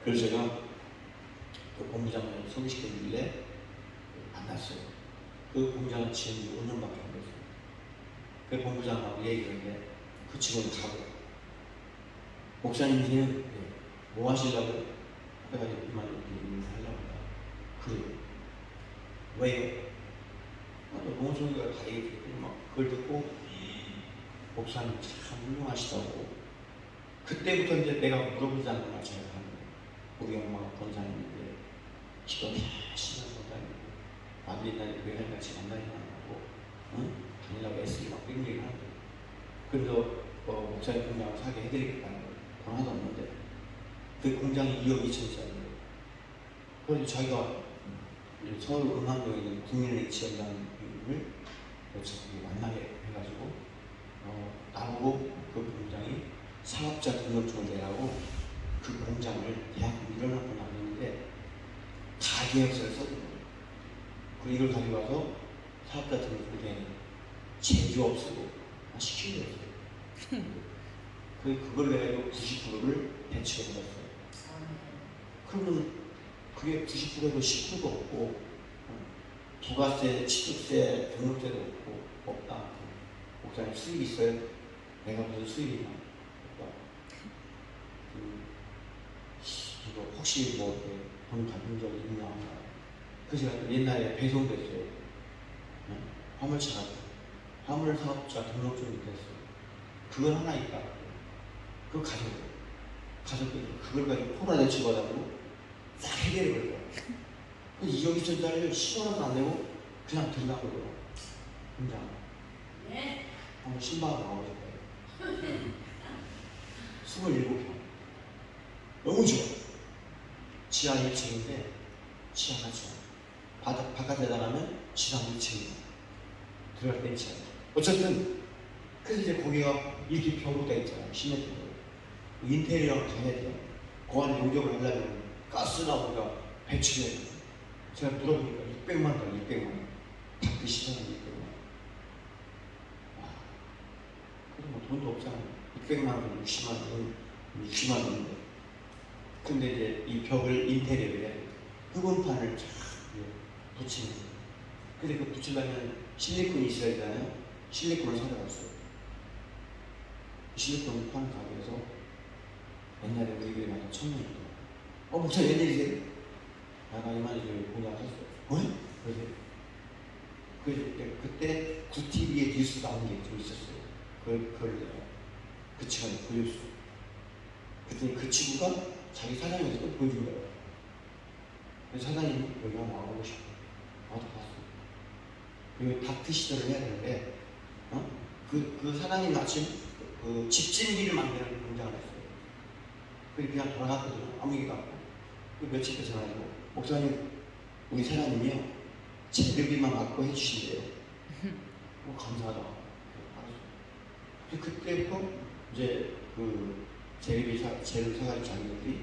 그래서 제가 그 본부장을 소개시켜주길래 만났어요. 그 공장은 지은 지 5년밖에 안 됐어요. 그 본부장하고 얘기를 했는데 그 직원이 가고, 목사님께는 뭐 하시려고? 내가 이만 이렇게 일을 하려고 한다. 그래요. 왜요? 너무 소리가 다 얘기했더니 막 그걸 듣고 목사님 참 훌륭하시다고. 그때부터 이제 내가 물어보지 않는 말 제가 하는 거예요. 우리 엄마가 권사님인데 기도 열심히 하는 권사님이고 나도 옛날에 외할같이 만나지 않고 다니라고 애쓰기 막 이런 얘기를 하는 거예요. 그래서 목사님 공장을 사게 해드리겠다는 걸 돈 하나도 없는데 그 공장이 2억 2천짜리예요. 그래서 자기가 서울음악동에 있는 국민의 지원단을 만나게 해가지고 나보고 그 공장이 사업자 등록증을 내라고 그 공장을 대학교 일어나고 나왔는데 가계역서를 써준 거예요. 그리고 이걸 가지고 와서 사업자 등록증을 내는 제조업 쓰고 시키는 거였어요. 그걸 내가 90%를 대출해 받았어요. 그러면 그게 90%에서 10%도 없고 부가세, 취득세, 등록세도 없고 없다. 목사님 수입이 있어요? 내가 무슨 수입이 있나? 없다. 이거 혹시 뭐 돈 받은 적이 있나? 그래서 제가 옛날에 배송됐어요. 화물차가 화물 사업자 등록증이 됐어요. 그건 하나 있다. 그거 가족들이 그걸 가지고 코로나 대출 받아고 싹 해결해 버릴 거야. 2억 2천짜리를 10원도 안 내고 그냥 들어간 거예요. 공장. 네. 한번 신방을 나오고 싶어요. 27평. 너무 좋아. 지하 1층인데 지하가 좋아. 바깥에 나가면 지하 1층이야. 들어갈 때 지하. 어쨌든 그래서 이제 거기가 이렇게 벽으로 돼 있잖아요. 시멘트로. 인테리어를 다 해야 돼요. 그 안에 용접을 하려면 가스나 우리가 배출해야 돼요. 제가 물어보니까 600만 원, 600만 원. 닭그 시장은 600만 원. 와, 그래도 뭐 돈도 없잖아요. 600만 원, 60만 원, 60만 원인데. 근데 이제 이 벽을 인테리어를 해야 돼요. 흡음판을 쫙 붙이는 거예요. 근데 그 붙이려면 실리콘이 있어야 되잖아요. 실리콘을 사러 갔어요. 실리콘을 파는 가게에서 옛날에 우리 교회 가서 1,000원 있고, 목사 웬일이세요? 내가 이만희 공장 샀어요. 그래서 그때 구TV에 뉴스 나온 게 좀 있었어요. 그걸 내가 그 친구한테 보여줬어. 그랬더니 그 친구가 자기 사장님한테 또 보여준 거예요. 그래서 사장님이 여기 한번 와보고 싶어. 나도 봤어. 그리고 다트 시절을 해야 되는데, 그 사장님 마침 그 집진기를 만드는 공장을 했어요. 그냥 돌아갔거든요. 아무 얘기도 안 하고. 며칠 때 전화해고, 목사님, 우리 사장님이요, 재료비만 받고 해주신대요. 감사하다. 알았어. 그때부터 이제 그 재료를 사가지고 자기들이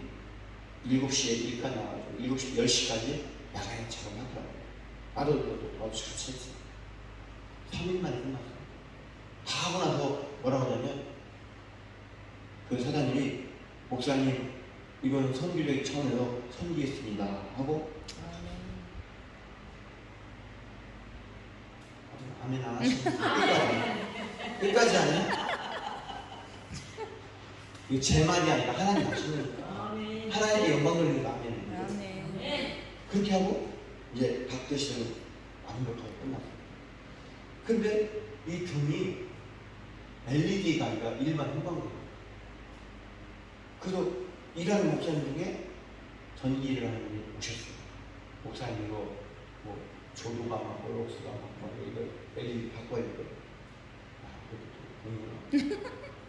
7시에 일까지 나와가지고 7시, 10시까지 야간에 작업하더라고요. 나도 같이 했어. 3일 만에 끝났어. 다 하고 나서 뭐라고 하냐면, 그 사장님이, 목사님, 이건 선교적 차원에서 선교했습니다 하고, 아멘 안 하시면 끝까지 하냐? 이거 제 말이 아니라 하나님 하시는 거니까. 하나님의 영광 돌리는 거 아멘. 그렇게 하고 이제 닭 드시는 완벽하게 끝났어요. 근데 이 등이 LED가 아니라 일반 형광등이에요. 그래서 일하는 목사님 중에 전기를 하는 분이 오셨어요. 목사님 이거 뭐 조도가 막 록스가 막 이거 LED 바꿔야 되고 보이구나.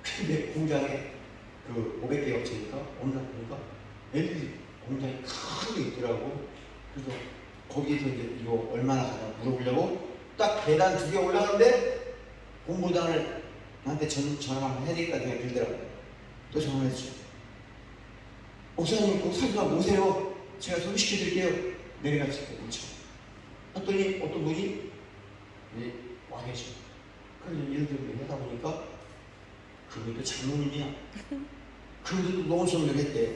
근데 공장에 그 500개 업체니까 어느 날 보니까 LED 공장이 큰 게 있더라고. 그래서 거기에서 이제 이거 얼마나 가나 물어보려고 딱 계단 2개 올라가는데 공부단을 나한테 전화를 해야 되겠다 생각이 들더라고요. 또 전화를 했죠. 목사님 꼭 사주가 오세요. 제가 소개시켜 드릴게요. 내려갔을 때 그렇죠. 했더니 어떤 분이 와 계시고 그래서 예를 들어 하다 보니까 그분도 장로님이야. 그분도 너무 성령했대.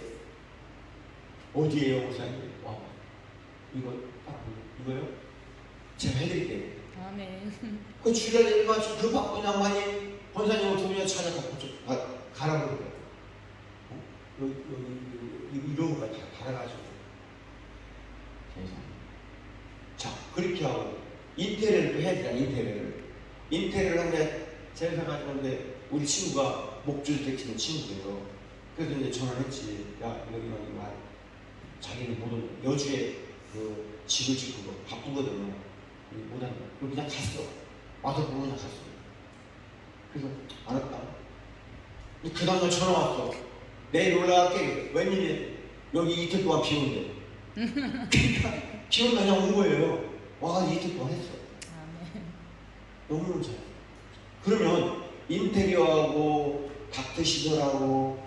어디에요 목사님? 와 이거 딱 이거요? 제가 해드릴게요.
아멘.
그 주일날 맞춰 그 바쁜 양반이 권사님을 두 분이나 찾아가고 가라고 그래요. 여기 이런 거까지 다 달아가지고 자 그렇게 하고 인테리어를 해야 되잖아. 인테리어를 하는데 제가 가지고는데 우리 친구가 목줄 데치는 친구예요. 그래서 이제 전화를 했지. 야 이거 말 자기는 모든 여주에 그 집을 짓고 뭐 바쁘거든요. 못한다. 그냥 갔어. 와서 보고 그냥 갔어. 그래서 알았다. 그 다음날 전화 왔어. 내일 올라갈게. 웬일이야? 여기 이틀 동안 비 온대. 그러니까 비 온다 그냥 온 거예요. 와 이틀 동안 했어.
아멘.
너무너무 잘해. 그러면 인테리어하고 닥터 시설하고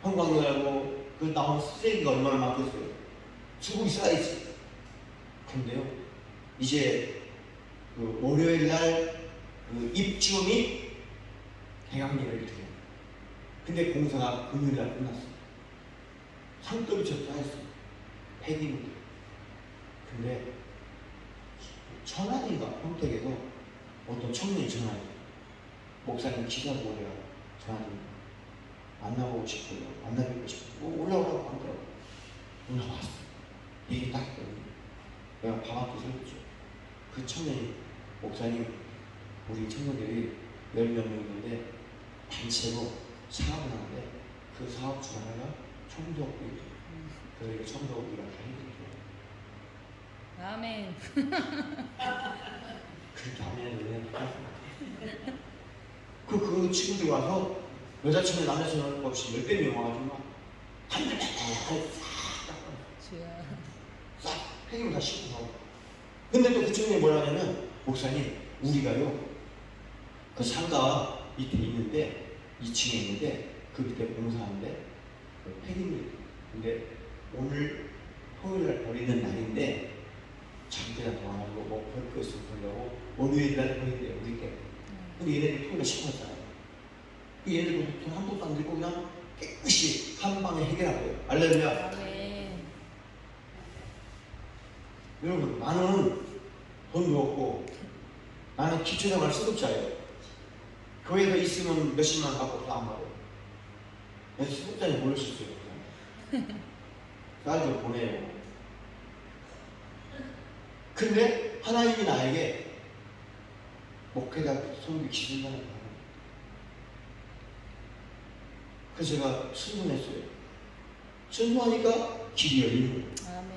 형광등하고 그 나온 쓰레기가 얼마나 많겠어요. 수국이 쌓이지. 근데요 이제 그 월요일날 그 입주 및 대강리를 이렇게 근데 공사가 금요일날 끝났어. 상급이 접수했어. 폐기물. 근데 천안인가 평택에서 어떤 청년이 전화해. 목사님 기사 보고 내가 전화 좀 만나보고 싶어요. 만나뵙고 싶어요. 올라오라고 하더라고. 올라왔어. 얘기 딱 했더니 내가 밥 앞에 서있죠. 그 청년이 목사님 우리 청년들이 10명 있는데 단체로 사업을 하는데 그 사업 중 하나가 청소업이에요. 그래서 이거 청소업이가 다 해드릴게요.
아멘.
그렇게 하면 그 친구들이 와서 여자 청년 남자 청년 없이 10배 명 와가지고 막 한 달에 싹 폐기물 다 싣고 가고. 근데 또 그 청년이 뭐라 하냐면 목사님 우리가요 그 상가 밑에 있는데 2층에 있는데 그 밑에 공사하는데 그 폐기물 근데 오늘 토요일날 버리는 날인데 잠깐 와가지고 뭐 볼 거 있으면 보려고 월요일날 버린대요 우리께. 근데 얘네들이 토요일날 씻었잖아요. 그 얘네들 돈 한 푼도 안 들고 그냥 깨끗이 한 방에 해결하고요. 알렐루야.
아멘.
여러분 나는 돈도 없고 나는 기초생활 수급자예요. 교회에 있으면 몇십만 갖고 안 받아요. 내가 수급자니 모를 수 있어요. 쌀 좀 보내요. 근데 하나님이 나에게 목회자 선교 기준하는 거예요. 그래서 제가 순종했어요. 순종하니까 길이 열리는 거예요.
아멘.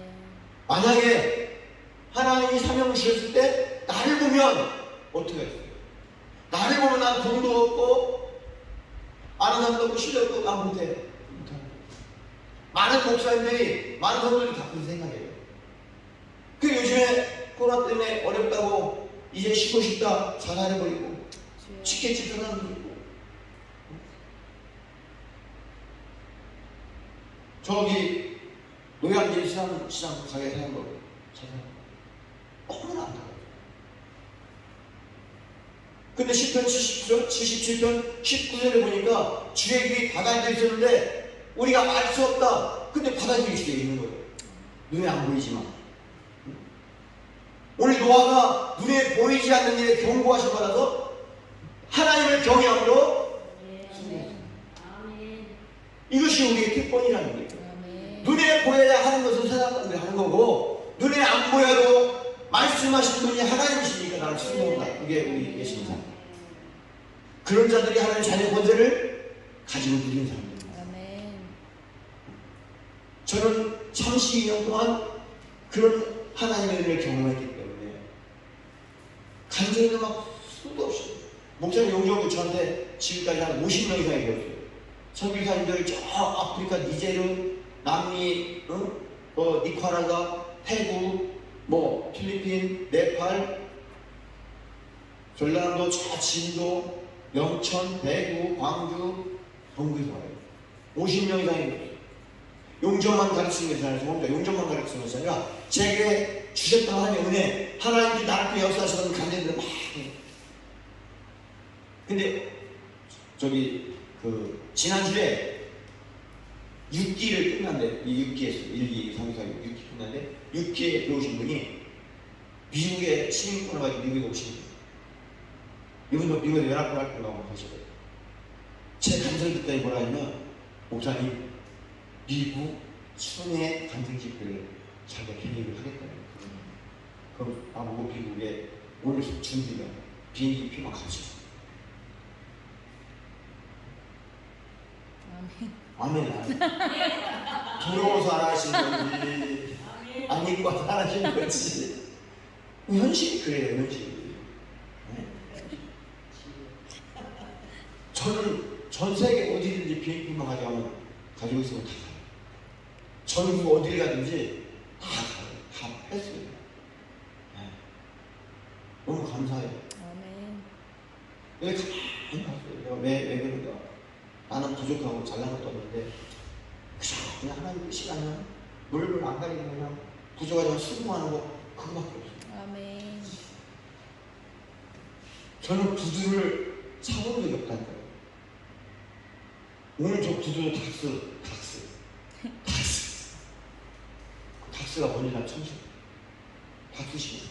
만약에 하나님이 사명을 주셨을 때 나를 보면 어떻게 했어요? 나를 보면 난 돈도 없고 아는 사람도 없고 실력도 없고 난 못해. 많은 목사님들이 많은 사람들이 다 그런 생각이에요. 그 요즘에 코로나 때문에 어렵다고 이제 쉬고 싶다 자살해버리고 치킨집 사람도 있고 저기 노량진 시장 가게 사는 거 자살 너무나 안타까워요. 근데 10편 77편 19절에 보니까 주의 길이 바다에 있었는데 우리가 알 수 없다. 근데 바다에 있는 거예요. 눈에 안 보이지만 오늘 노아가 눈에 보이지 않는 일에 경고하심 받아서 하나님을 경외함으로 이것이 우리의 특권이라는 거예요. 눈에 보여야 하는 것은 세상 사람들이 하는 거고 눈에 안 보여도 말씀하신 분이 하나님이시니까 나를 순종한다. 그게 우리 예수님입니다. 그런 자들이 하나님 자녀 권세를 가지고 누리는 사람입니다.
아멘.
저는 32년 동안 그런 하나님의 은혜를 경험했기 때문에 간절히 막 수도 없이 목사님 용정도 저한테 지금까지 한 50명 이상이 되었어요. 선교사님들 저 아프리카 니제르, 남미, 니카라과, 태국, 뭐 필리핀, 네팔, 전라남도, 저 진도, 영천, 대구, 광주, 동구에서 와요. 50명 이상이 되었어요. 용접만 가르치는 것이 아니라 혼자 용접만 가르치는 것이 아니라 제게 주셨던 하나님의 은혜, 하나님이 나를 또 역사하시는 간증들을 막 해요. 근데 지난주에 6기를 끝났는데, 이 6기에서 1, 2, 3, 4, 6기 끝났는데 6기에 들어오신 분이 미국에 시민권을 가지고 미국에 오신 분이에요. 이분도 미국에 연합고등학교 가시고요. 제 간증을 듣더니 뭐라 하냐면, 목사님 미국 순회 간증 집회를 자기가 계획을 하겠다는 거예요. 그럼 나보고 미국에 오늘 준비가 비행기 표만 가지고. 아멘. 아멘. 부러워서 안 하시는 건지, 안 입고 안 하시는 건지. 현실이 그래요, 현실이. 네? 저는 전 세계 어디든지 비행기만 가지고 있으면 다 가요. 전국 어딜 가든지 다 가요. 다 했어요. 네. 너무 감사해요.
아멘.
왜 가만히 봤어요. 왜 그런가? 나는 부족하고 잘난 것도 없는데 그냥 하나님 뜻이 아니야. 물을 안 가리고 그냥 부족하지만 수고하는 거 그거밖에 없어요.
아멘.
저는 구두를 사본 적이 없다니까요. 오늘 저 구두는 닥스가 뭔지 난 처음 생각해요. 닥스시.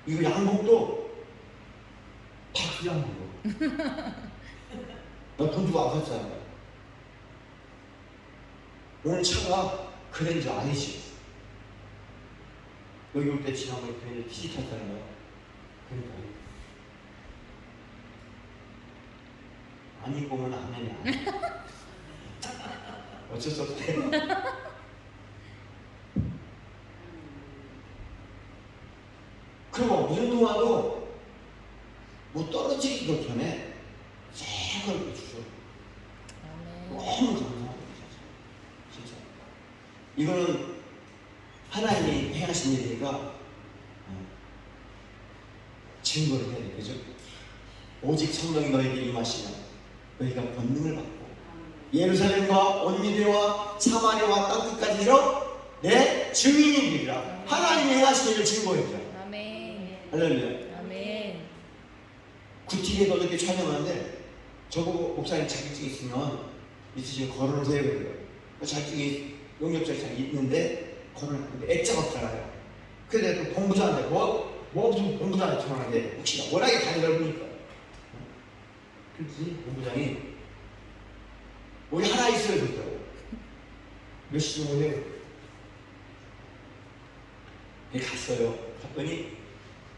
이거 양복도 닥스 양복이요. 나 돈 주고 안 샀잖아요. 오늘 차가 그랜저 아니지. 여기 올 때 지난번에 그랜저 TG 탔잖아요. 그러니까 안 입고 오면 안 되냐. 어쩔 수 없어요. 그리고 무슨 동화도 뭐 떨어지기도 전에 새걸 주셔.
아멘.
너무 감사합니다. 진짜. 이거는 하나님이 행하신 일이니까 증거를 해야 돼. 그죠? 오직 성령이 너에게 임하시면 너희가 권능을 받고 예루살렘과 온 유대와 사마리아와 땅끝까지 이르러 내 증인이 되리라. 하나님이 행하신 일을 증거해줘.
아멘.
할렐루야.
아멘.
구티에도 이렇게 촬영하는데 저보고 목사님 자격증 있으시면 걸어오세요 그래요. 자격증이 용접자격증이 있는데 걸어놨는데 액자가 없잖아요. 그래서 또 본부장한테 뭐 무슨 본부장한테 전화하는데 혹시나 워낙에 다리 넓으니까 그랬더니 본부장이 우리 하나 있어요 그랬다고. 몇 시쯤 오세요? 갔어요. 갔더니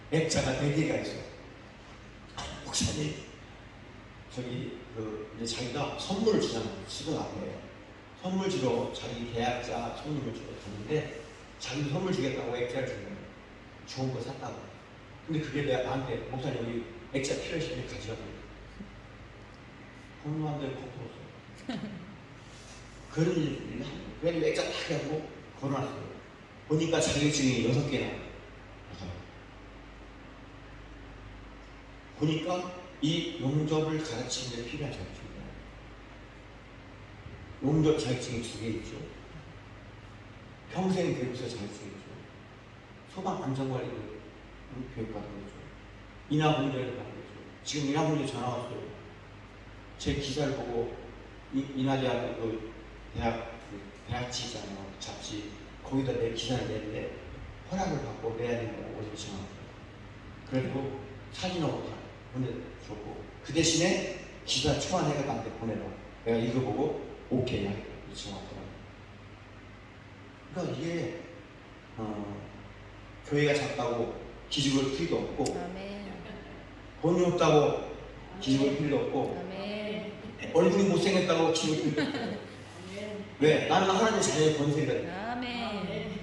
액자가 4개가 있어요. 목사님 이제 자기가 선물을 주잖아요. 수도 안 해요. 선물 주러 자기 계약자 손님을 주러 갔는데 자기도 선물 주겠다고 액자를 준 거예요. 좋은 거 샀다고. 근데 그게 나한테 목사님 여기 액자 필요하시면 가져가고. 공무원들 걱정없어요. 그런 일을 하고 그래서 액자 딱 하고 걸어놨어요. 보니까 자격증이 6개나 나가요. 보니까 이 용접을 가르치는 데 필요한 자격증이에요. 용접 자격증이 2개 있죠. 평생 교육사 자격증이 있죠. 소방 안전관리도 교육받은 거죠. 인하공제를 받은 거죠. 지금 인하공제 전화 왔어요. 제 기사를 보고 인하대학 대학지 있잖아요. 잡지 거기다 내 기사를 내는데 허락을 받고 내야 된다고 어제 전화 왔어요. 그래도 사진하고 보내줬고 그 대신에 기사 초안해가 나한테 보내라. 내가 이거 보고 오케이 하겠다. 전화 왔더라고요. 그러니까 이게 교회가 작다고 기죽을 필요도 없고
아멘.
돈이 없다고 기죽을 필요도 없고
아멘.
얼굴이 못생겼다고 기죽을 필요도 없고 왜? 나는 하나님의 자녀의 권세거든.
아멘.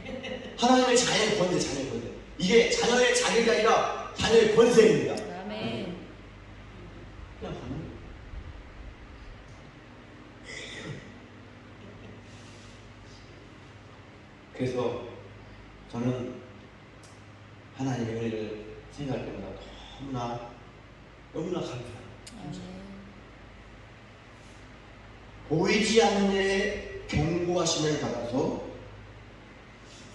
하나님의 자녀의 권세, 자녀의 권세. 이게 자녀의 자격이 아니라 자녀의 권세입니다.
아멘.
그냥 가는 거예요. 그래서 저는 하나님의 은혜를 생각할 때마다 너무나 감사해요.
아멘.
보이지 않는 일에 경고하심을 받아서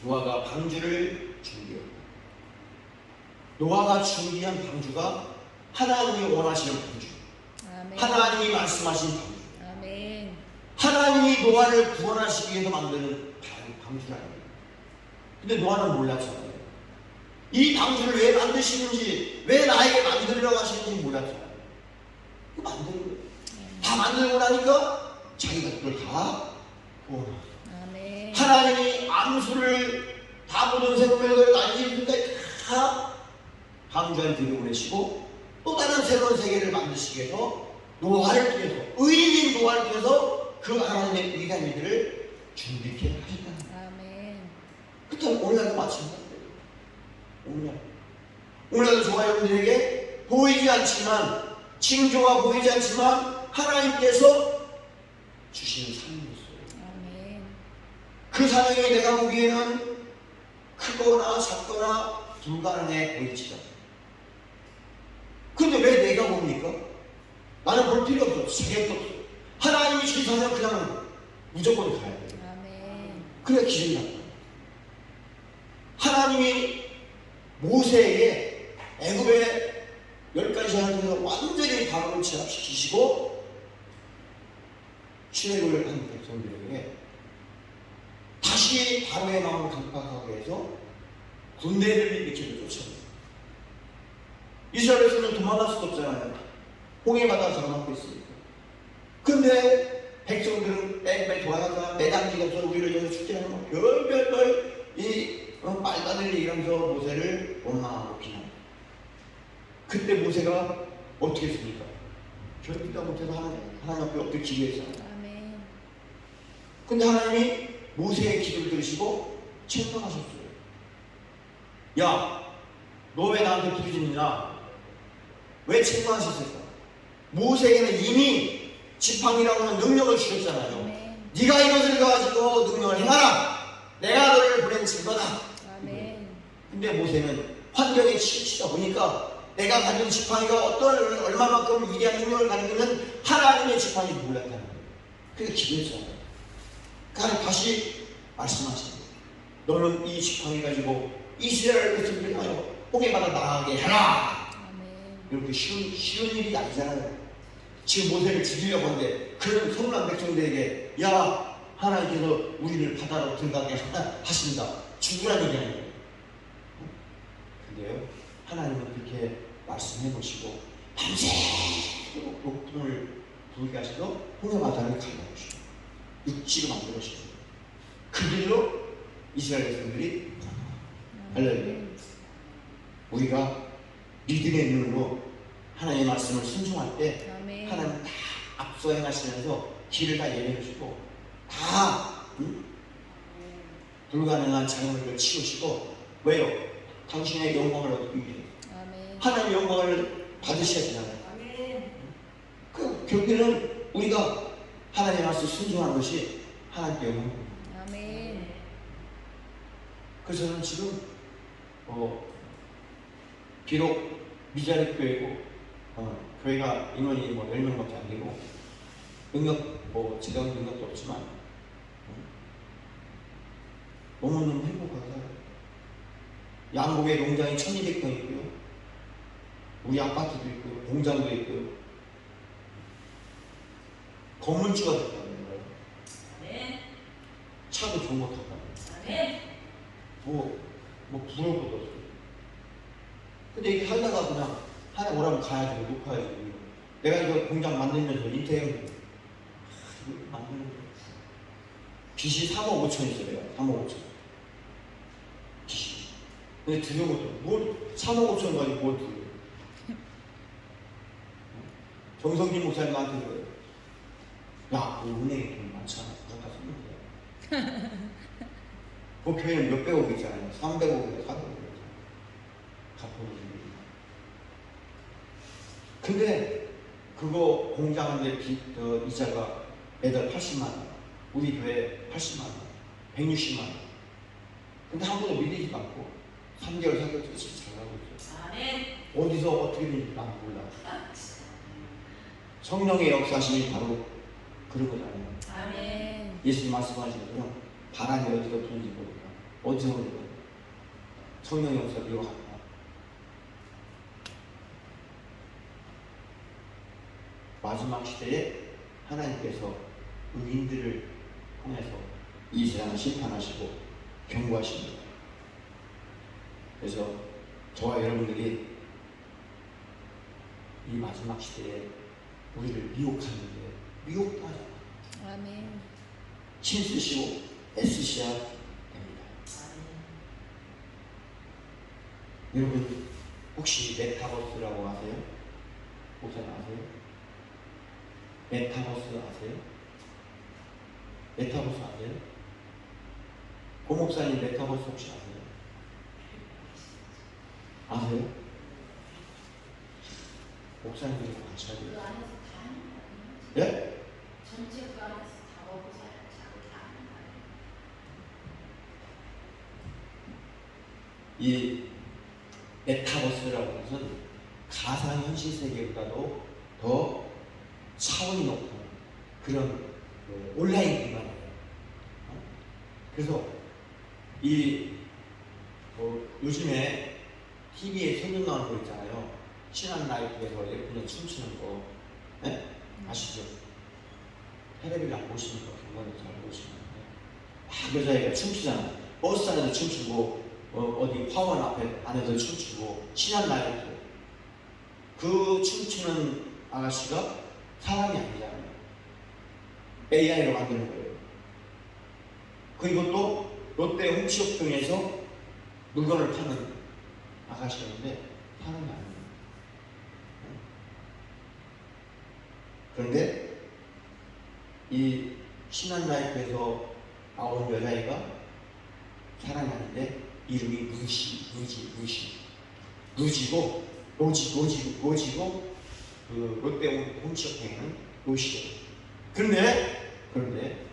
노아가 방주를 준비했고, 노아가 준비한 방주가 하나님이 원하시는 방주,
아멘.
하나님이 말씀하신 방주,
아멘.
하나님이 노아를 구원하시기 위해서 만드는 방주라. 근데 노아는 몰랐잖아요. 이 방주를 왜 만드시는지, 왜 나에게 만들려고 하시는지 몰랐잖아요. 그 만드는 거예요. 다 만들고 나니까 자기가 그걸 다 구원하고,
아멘.
하나님이 암수를 다 모든 생명을 만지는데 다 방주안에 들여보내시고 또 다른 새로운 세계를 만드시기 위해서 노아를 통해서, 의인인 노아를 통해서 그 하나님의 위대한 일들을 준비케 하셨다는 거예요.
아멘.
그렇다면 오늘날도 마찬가지예요. 오늘날도 저와 여러분들에게 보이지 않지만, 징조가 보이지 않지만 하나님께서 주시는 삶이 있어요.
아멘.
그 사명이 내가 보기에는 크거나 작거나 불가능해 보이지도 않아요. 근데 왜 내가 봅니까? 나는 볼 필요 없어. 자격도 없어. 하나님이 주신 사명 그냥 무조건 가야 돼요.
아멘.
그래야 기준이 나와요. 하나님이 모세에게 애굽의 10가지 제한에서 완전히 바로를 제압시키시고 출애굽을 한 백성들에게 다시 바로의 마음을 강박하게 해서 군대를 일으키고 쫓아내요. 이스라엘에서는 도망갈 수도 없잖아요. 홍해 바다 잡아먹고 있으니까. 근데 백성들은 뺑뺑 돌아가다가 매단지가 없어 우리를 여기서 축제하는 거 별별별 말도 안 되는 얘기하면서 모세를 원망하고 비난해요. 그때 모세가 어떻게 했습니까? 결국다 못해서 하나님 앞에 엎드려 기도했잖아요.
아멘.
근데 하나님이 모세의 기도를 들으시고 책망하셨어요. 야, 너 왜 나한테 부르짖느냐? 왜 책망하셨을까? 모세에게는 이미 지팡이라고 하는 능력을 주셨잖아요.
아멘.
네가 이것을 가지고 능력을 행하라. 내가 너를 보낸 증거다.
아멘.
근데 모세는 환경에 치우치다 보니까 내가 가진 지팡이가 얼마만큼 위대한 능력을 가지고는 하나님의 지팡이를 몰랐다는 거예요. 그래서 기도했잖아요. 그러니까 다시 말씀하시는 거예요. 너는 이 지팡이 가지고 이스라엘 백성들을 하여 홍해바다 나가게 해라.
아멘.
이렇게 쉬운 일이 아니잖아요. 지금 모세를 죽이려고 하는데 그런 성난 백성들에게 야, 하나님께서 우리를 바다로 들어가게 하신다. 죽으라는 얘기 아니에요. 근데요, 하나님은 그렇게 말씀해 보시고 밤새도록 높음을 불게 하셔서 홍해바다를 갈라주시고 육지로 만들어 주시고 그 길로 이스라엘 백성들이 할렐루야. 우리가 믿음의 눈으로 하나님의 말씀을 순종할 때
아멘.
하나님은 다 앞서 행하시면서 길을 다 예배해 주시고 다 불가능한 장애물을 치우시고 왜요? 당신의 영광을 얻기 위해
아멘.
하나님의 영광을 받으셔야 되잖아요. 그 결국에는 우리가 하나님의 말씀 순종하는 것이 하나님께 영광입니다.
아멘.
그래서 저는 지금 비록 미자립 교회고 교회가 인원이 10명밖에 안 되고 지정 능력도 없지만 너무너무 행복하다. 양곡에 농장이 1200평 있고요. 우리 아파트도 있고요. 공장도 있고요. 건물주가 됐다는 거예요. 차도 좋은 거 탔다는 거예요. 부러울 것도 없어요. 근데 이게 살다가 그냥 하나 오라면 가야지, 높아야지. 내가 이거 공장 만들면서 인테리어 만드는 거 빚이 3억 5천 있어. 내가 3억 5천 빚이. 근데 두려워도 뭘 3억 5천 가지고 뭘 두려워. 정성진 목사님한테 그래요. 야, 그 은행에 돈 많잖아. 갖다 쓰면 돼. 그 교회는 몇백억 있잖아요. 300억이나 400억. 갚아보는 근데 그거 공장하는데 이자가 매달 80만 원. 우리 교회 80만 원. 160만 원. 근데 한 번도 밀리지 않고 3개월, 4개월 동안 잘 가고 있어요.
아멘.
어디서 어떻게 되는지 난 몰라. 성령의 역사심이 바로 그런 거잖아요.
아멘.
예수님 말씀하신 것처럼 바람이 어디서 부는지 모르고 어디서 오는지 성령의 역사를 이어간다. 마지막 시대에 하나님께서 의인들을 통해서 이 세상을 심판하시고 경고하십니다. 그래서 저와 여러분들이 이 마지막 시대에 우리를 미혹하는데 미혹도 하지 않아요.
아멘.
힘쓰시고 애쓰셔야 됩니다. 여러분 혹시 메타버스라고 아세요? 목사님 아세요? 메타버스 아세요? 메타버스 아세요? 고 목사님 메타버스 혹시 아세요? 아세요? 목사님들이 같이 하죠.
그 안에서 다 하는 거 아니에요?
예?
전체 그 안에서 다 먹고 살고 다 하는 거 아니에요?
이 메타버스라고 하는 것은 가상현실 세계보다도 더 차원이 높은 그런 온라인 기반이에요. 그래서 이 요즘에 TV에 소문 나오는 거 있잖아요. 신한 라이프에서 예쁘게 춤추는 거, 네? 아시죠? 텔레비를 안 보시니까 경관을 잘 보시는데 막 여자애가 춤추잖아. 버스 안에서 춤추고 어디 화원 앞에 안에서 춤추고 신한 라이프 그 춤추는 아가씨가 사람이 아니잖아요. AI로 만드는 거예요. 그리고 또 롯데 홈쇼핑에서 물건을 파는 아가씨였는데 사람이 아니에요. 그런데 이 신한라이프에서 나온 여자애가 사람이 아닌데 이름이 루지고 로지고 그 롯데 홈쇼핑에는 로시예요. 그런데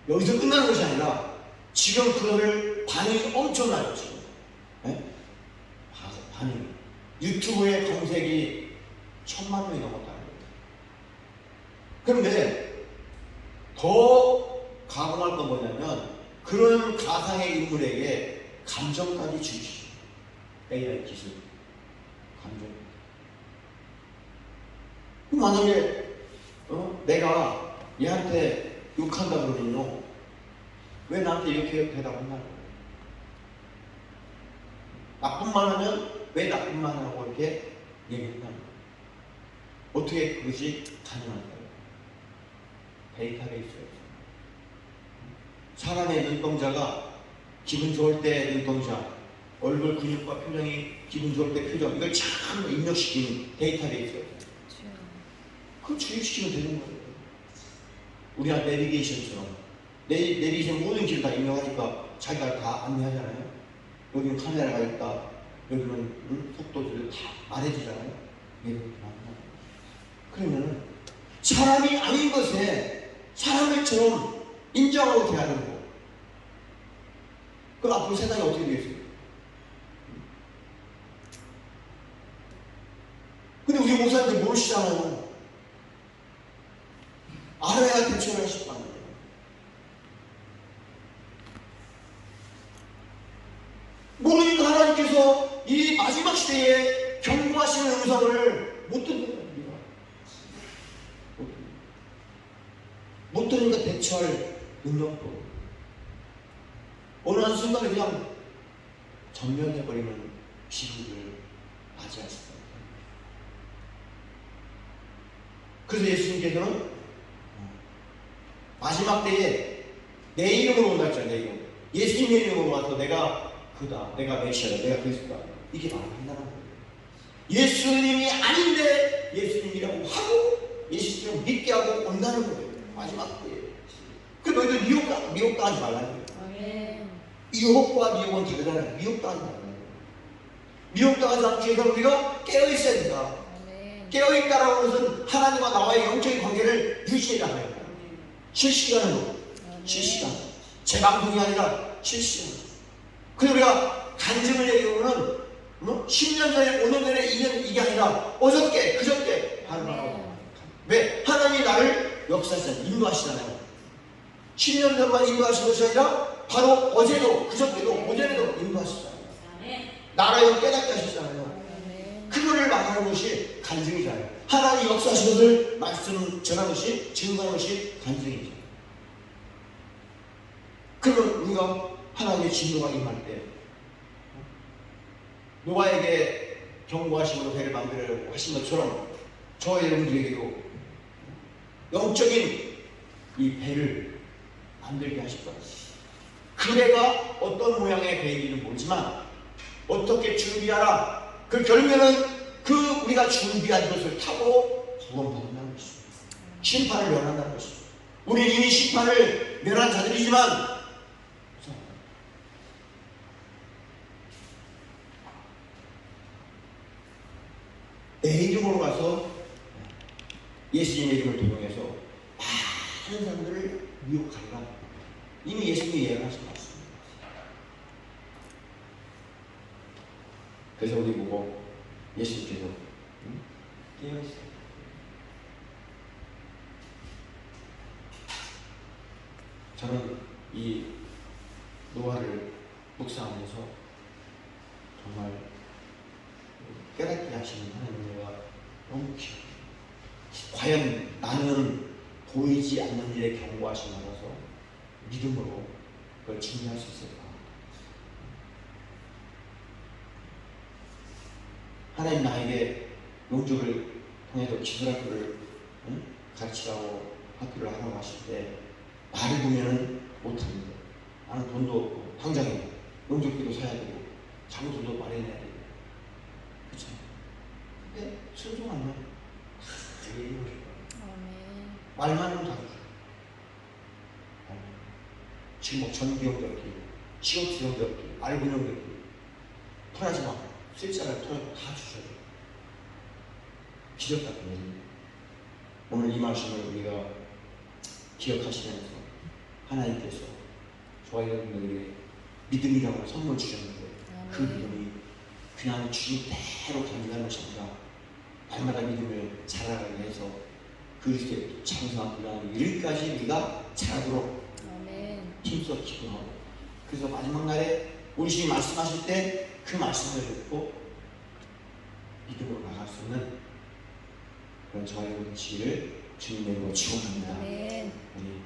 여기서 끝나는 것이 아니라 지금 그거를 반응이 엄청나요. 지금 네? 반응이 유튜브의 검색이 1000만 명이 넘었다는 거예요. 그런데 더 가공할 건 뭐냐면 그런 가상의 인물에게 감정까지 주시죠. AI 기술 감정. 만약에 내가 얘한테 욕한다 그러면요 왜 나한테 이렇게 대답한다는 거예요? 나쁜 말 하면 왜 나쁜 말 하고 이렇게 얘기한다는 거예요? 어떻게 그것이 가능할까요? 데이터베이스가 있어요. 사람의 눈동자가 기분 좋을 때 눈동자, 얼굴 근육과 표정이 기분 좋을 때 표정, 이걸 참 입력시킨 데이터베이스가 있어요. 그걸 주입시키면 되는 거예요. 우리가 내비게이션처럼 내비게이션 모든 길 다 입력하니까 자기가 다 안내하잖아요. 여기는 카메라가 있다. 여기는 속도를 다 말해주잖아요. 그러면 사람이 아닌 것에 사람들처럼 인정하고 대하는 거. 그럼 앞으로 세상이 어떻게 되겠어요? 근데 우리 목사님들 모르시잖아요. 알아야 대처를 하실 거 아니에요. 모르니까 하나님께서 이 마지막 시대에 경고하시는 음성을 못 듣는 겁니다. 못 들으니까 대처할 능력도 어느 한순간에 그냥 전면해버리는 비극을 맞이하셨습니다. 그래서 예수님께서는 마지막 때에 내 이름으로 온다 했잖아요. 내 이름. 예수님의 이름으로 와서 내가 그다, 내가 메시아다, 내가 그리스도다, 이게 말을 한다는 거예요. 예수님이 아닌데 예수님이라고 하고 예수님을 믿게 하고 온다는 거예요. 마지막 때에. 그 너희들 미혹당하지 말라는 거예요.
아멘.
유혹과 미혹은 다르잖아요. 미혹당하지 말라는 거예요. 미혹당하지 않기 위해서 우리가 깨어있어야 된다.
아멘.
깨어있다라고 하는 것은 하나님과 나와의 영적인 관계를 유지해야 해요. 실시간으로. 실시간. 재방송이 아니라 실시간. 그래서 우리가 간증을 얘기하면 10년 전에, 5년 전에, 2년 이게 아니라 어저께, 그저께 바로 나오고. 왜? 하나님이 나를 역사하시잖아요. 인도하시잖아요. 10년 전만 인도하신 것이 아니라 바로 어제도, 그저께도, 오전에도 인도하시잖아요. 나라를 깨닫게 하시잖아요.
아멘.
그거를 말하는 것이 간증이잖아요. 하나님 역사하신 것을 말씀 전하는 것이, 증거하는 것이 간증이죠. 그러면 우리가 하나님의 진노가 임할 때 노아에게 경고하심으로 배를 만들으라고 하신 것처럼 저와 여러분들에게도 영적인 이 배를 만들게 하실 거예요. 그 배가 어떤 모양의 배인지는 모르지만 어떻게 준비하라. 그 결국에는 그 우리가 준비한 것을 타고 구원받는다는 것입니다. 심판을 면한다는 것입니다. 우리는 이미 심판을 면한 자들이지만 내 이름으로 가서 예수님의 이름을 통해서 많은 사람들을 미혹하리라. 이미 예수님이 예언하신 말씀입니다. 그래서 우리 보고 예수님께서 깨어있어요. 저는 이 노아를 묵상하면서 정말 깨닫게 하시는 하나님과 너무 귀해요. 과연 나는 보이지 않는 일에 경고하심 알아서 믿음으로 그걸 증명할 수 있을까? 하나님 나에게 용족을 통해서 기술학교를 가르치라고 학교를 하라고 하실 때 나를 보면은 못합니다. 나는 돈도 없고 당장에 용족비도 사야 되고 장소도 마련해야 되고 그렇죠? 근데 순종하면 되게 이루어질 거예요.
아멘.
말만 하면 다 주죠. 지금 뭐 전기용 덮기, CO2용 덮기, 알고용 덮기 털하지 마. 쓸자를 털어도 다 주셔야 돼요. 기적 같은 일. 오늘 이 말씀을 우리가 기억하시면서 하나님께서 저와 여러분들에게 믿음이라고 선물 주셨는데 그 믿음이 그냥 주님대로 간직하는 것이 아니라 날마다 믿음을 자라가게 해서 그리스도의 장성한 분량을 이르기까지 우리가 자라도록
아멘.
힘써 기도하고 그래서 마지막 날에 우리 주님 말씀하실 때 그 말씀을 듣고 믿음으로 나갈 수 있는 그런 저의 운치를 주님의 이름으로 축원합니다.
아멘.
우리